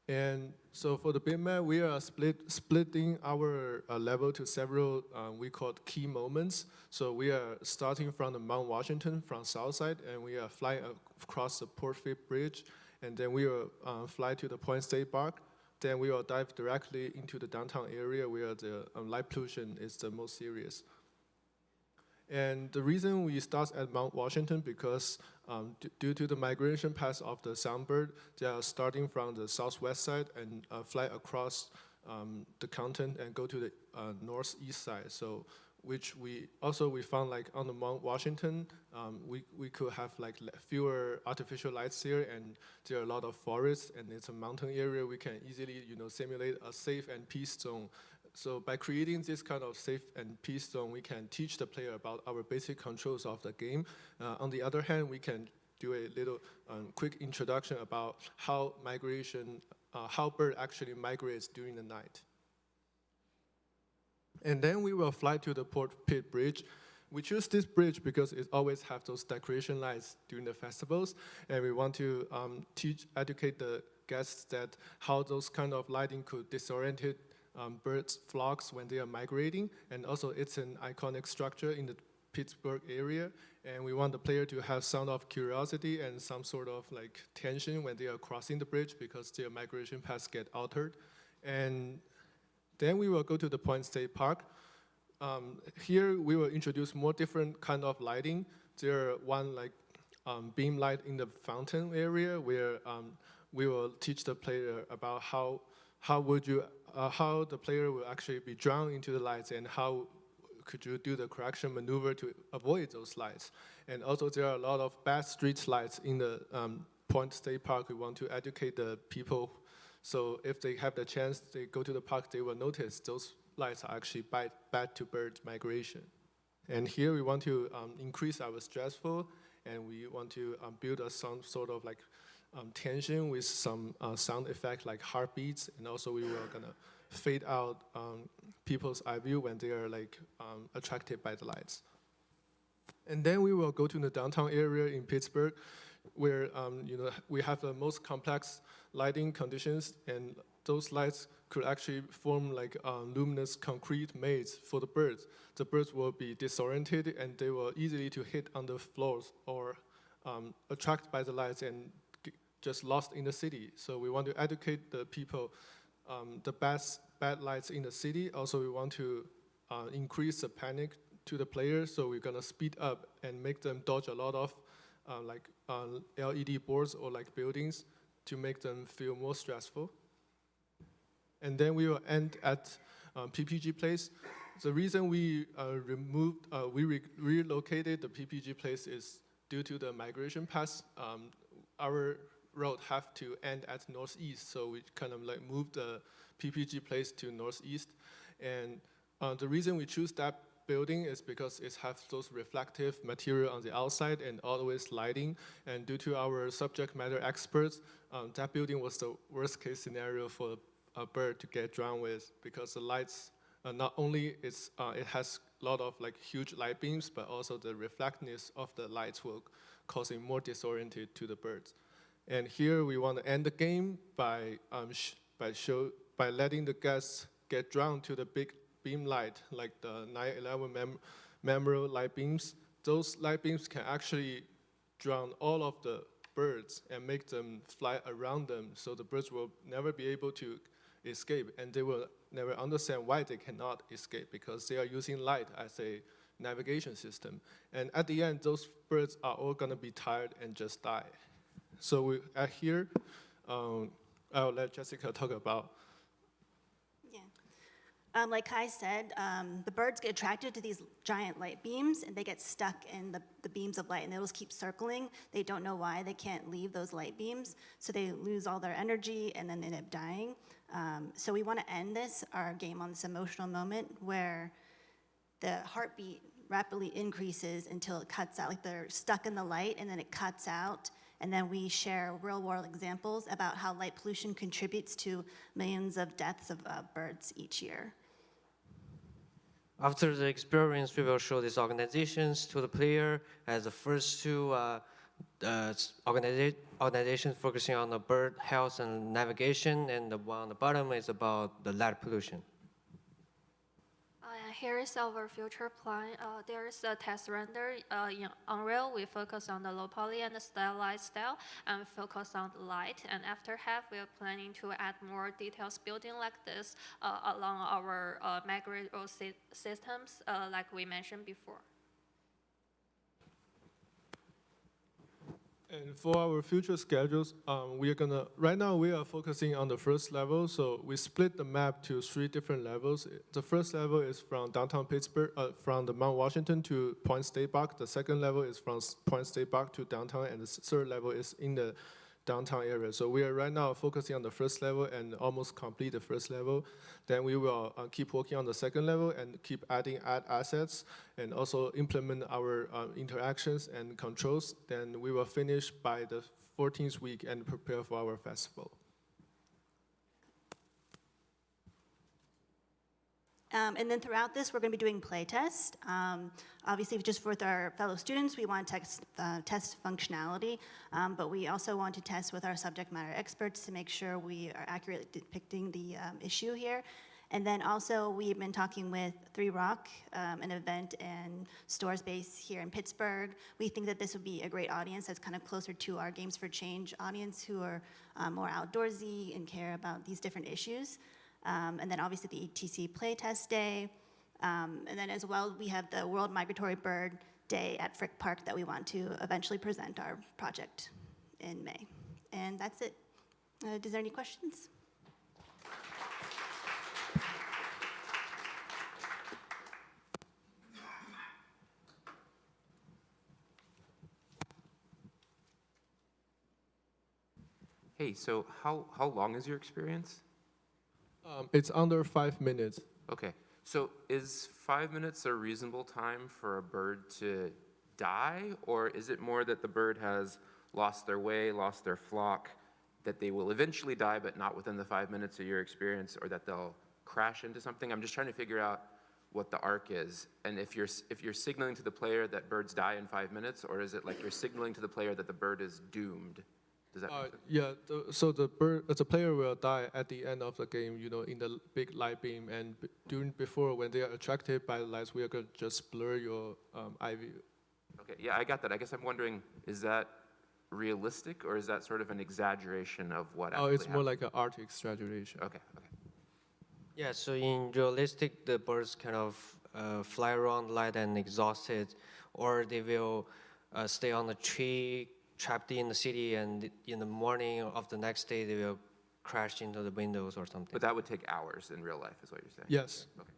Speaker 16: And so for the bitmap, we are splitting our level to several we call key moments. So we are starting from the Mount Washington from south side, and we are flying across the Portfield Bridge, and then we will fly to the Point State Park. Then we will dive directly into the downtown area where the light pollution is the most serious. And the reason we start at Mount Washington because due to the migration path of the songbird, they are starting from the southwest side and fly across the continent and go to the northeast side. So, which we found on the Mount Washington, we could have fewer artificial lights here, and there are a lot of forests, and it's a mountain area. We can easily simulate a safe and peace zone. So by creating this kind of safe and peace zone, we can teach the player about our basic controls of the game. On the other hand, we can do a little quick introduction about how bird actually migrates during the night. And then we will fly to the Portfield Bridge. We choose this bridge because it always has those decoration lights during the festivals, and we want to educate the guests that how those kind of lighting could disorient birds' flocks when they are migrating, and also it's an iconic structure in the Pittsburgh area, and we want the player to have some of curiosity and some sort of tension when they are crossing the bridge because their migration paths get altered. And then we will go to the Point State Park. Here we will introduce more different kind of lighting. There are one beam light in the fountain area where we will teach the player about how the player will actually be drawn into the lights and how could you do the correction maneuver to avoid those lights. And also there are a lot of bad street lights in the Point State Park. We want to educate the people. So if they have the chance, they go to the park, they will notice those lights are actually bad to bird migration. And here we want to increase our stressful, and we want to build some sort of tension with some sound effect like heartbeats, and also we were gonna fade out people's eye view when they are attracted by the lights. And then we will go to the downtown area in Pittsburgh, where we have the most complex lighting conditions, and those lights could actually form luminous concrete maze for the birds. The birds will be disoriented, and they will easily to hit on the floors or attracted by the lights and just lost in the city. So we want to educate the people the bad lights in the city. Also, we want to increase the panic to the players. So we're gonna speed up and make them dodge a lot of LED boards or buildings to make them feel more stressful. And then we will end at PPG Place. The reason we relocated the PPG Place is due to the migration path. Our road have to end at northeast, so we kind of moved the PPG Place to northeast. And the reason we choose that building is because it has those reflective material on the outside and always lighting. And due to our subject matter experts, that building was the worst case scenario for a bird to get drowned with, because the lights, not only it has a lot of like huge light beams, but also the reflectness of the lights will causing more disoriented to the birds. And here we want to end the game by letting the guests get drowned to the big beam light, like the 9/11 memorial light beams. Those light beams can actually drown all of the birds and make them fly around them, so the birds will never be able to escape, and they will never understand why they cannot escape, because they are using light as a navigation system. And at the end, those birds are all gonna be tired and just die. So here, I'll let Jessica talk about.
Speaker 18: Like Kai said, the birds get attracted to these giant light beams, and they get stuck in the beams of light, and they just keep circling. They don't know why they can't leave those light beams, so they lose all their energy and then end up dying. So we want to end our game on this emotional moment where the heartbeat rapidly increases until it cuts out, like they're stuck in the light, and then it cuts out. And then we share real-world examples about how light pollution contributes to millions of deaths of birds each year.
Speaker 20: After the experience, we will show these organizations to the player as the first two organizations focusing on the bird health and navigation, and the one on the bottom is about the light pollution.
Speaker 24: Here is our future plan. There is a test render in Unreal. We focus on the low poly and the stylized style, and focus on the light. And after half, we are planning to add more details building like this along our micro systems, like we mentioned before.
Speaker 16: And for our future schedules, right now we are focusing on the first level, so we split the map to 3 different levels. The first level is from downtown Pittsburgh, from the Mount Washington to Point State Park. The second level is from Point State Park to downtown, and the third level is in the downtown area. So we are right now focusing on the first level and almost complete the first level. Then we will keep working on the second level and keep adding assets and also implement our interactions and controls. Then we will finish by the 14th week and prepare for our festival.
Speaker 18: And then throughout this, we're going to be doing play tests. Obviously, just with our fellow students, we want to test functionality, but we also want to test with our subject matter experts to make sure we are accurately depicting the issue here. And then also, we've been talking with 3 Rock, an event and store space here in Pittsburgh. We think that this would be a great audience that's kind of closer to our Games for Change audience, who are more outdoorsy and care about these different issues. And then obviously the ETC Playtest Day. And then as well, we have the World Migratory Bird Day at Frick Park that we want to eventually present our project in May. And that's it. Is there any questions?
Speaker 10: Hey, so how long is your experience?
Speaker 16: It's under 5 minutes.
Speaker 10: Okay, so is 5 minutes a reasonable time for a bird to die, or is it more that the bird has lost their way, lost their flock, that they will eventually die, but not within the 5 minutes of your experience, or that they'll crash into something? I'm just trying to figure out what the arc is, and if you're signaling to the player that birds die in 5 minutes, or is it like you're signaling to the player that the bird is doomed? Does that make sense?
Speaker 16: Yeah, so the player will die at the end of the game, in the big light beam, and before, when they are attracted by the lights, we are going to just blur your eye view.
Speaker 10: Okay, yeah, I got that. I guess I'm wondering, is that realistic, or is that sort of an exaggeration of what actually
Speaker 16: it's more like an art exaggeration.
Speaker 10: Okay.
Speaker 20: Yeah, so in realistic, the birds kind of fly around light and exhausted, or they will stay on the tree, trapped in the city, and in the morning of the next day, they will crash into the windows or something.
Speaker 10: But that would take hours in real life, is what you're saying?
Speaker 16: Yes.
Speaker 10: Okay.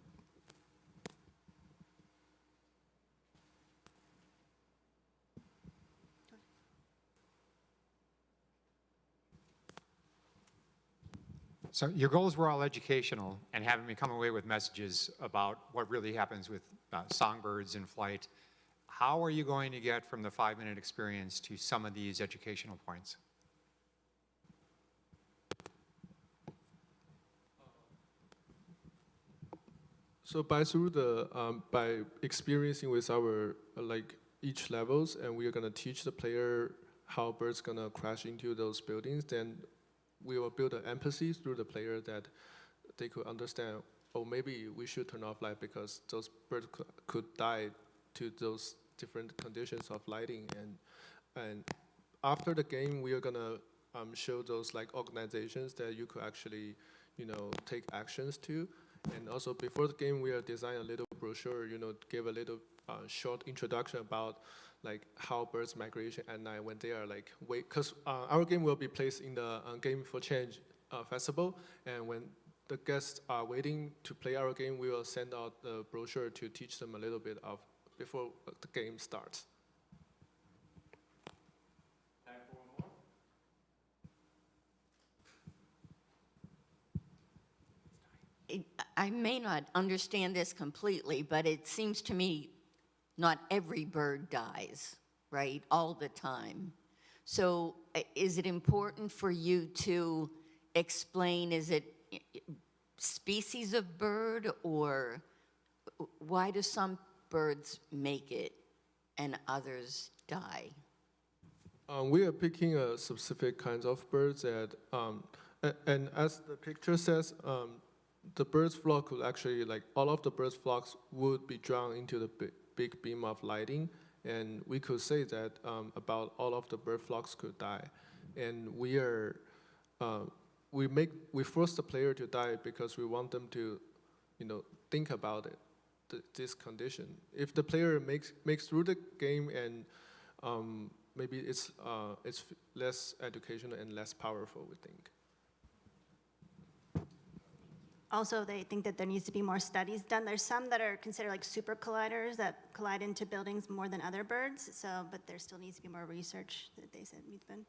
Speaker 11: So your goals were all educational and having me come away with messages about what really happens with songbirds in flight. How are you going to get from the 5-minute experience to some of these educational points?
Speaker 16: So by experiencing with our like each levels, and we are gonna teach the player how birds gonna crash into those buildings, then we will build an empathy through the player that they could understand, oh, maybe we should turn off light because those birds could die to those different conditions of lighting. And after the game, we are gonna show those like organizations that you could actually, take actions to. And also before the game, we are designing a little brochure, give a little short introduction about like how birds migration at night when they are like because our game will be placed in the Game for Change festival, and when the guests are waiting to play our game, we will send out the brochure to teach them a little bit of before the game starts.
Speaker 4: I may not understand this completely, but it seems to me not every bird dies, right, all the time. So is it important for you to explain, is it species of bird, or why do some birds make it and others die?
Speaker 16: We are picking a specific kinds of birds that, and as the picture says, the birds flock could actually, like all of the birds flocks would be drawn into the big beam of lighting, and we could say that about all of the bird flocks could die. And we are, we force the player to die because we want them to, think about it, this condition. If the player makes through the game and maybe it's less educational and less powerful, we think.
Speaker 18: Also, they think that there needs to be more studies done. There's some that are considered like super colliders that collide into buildings more than other birds. So, but there still needs to be more research that they said needs to be done.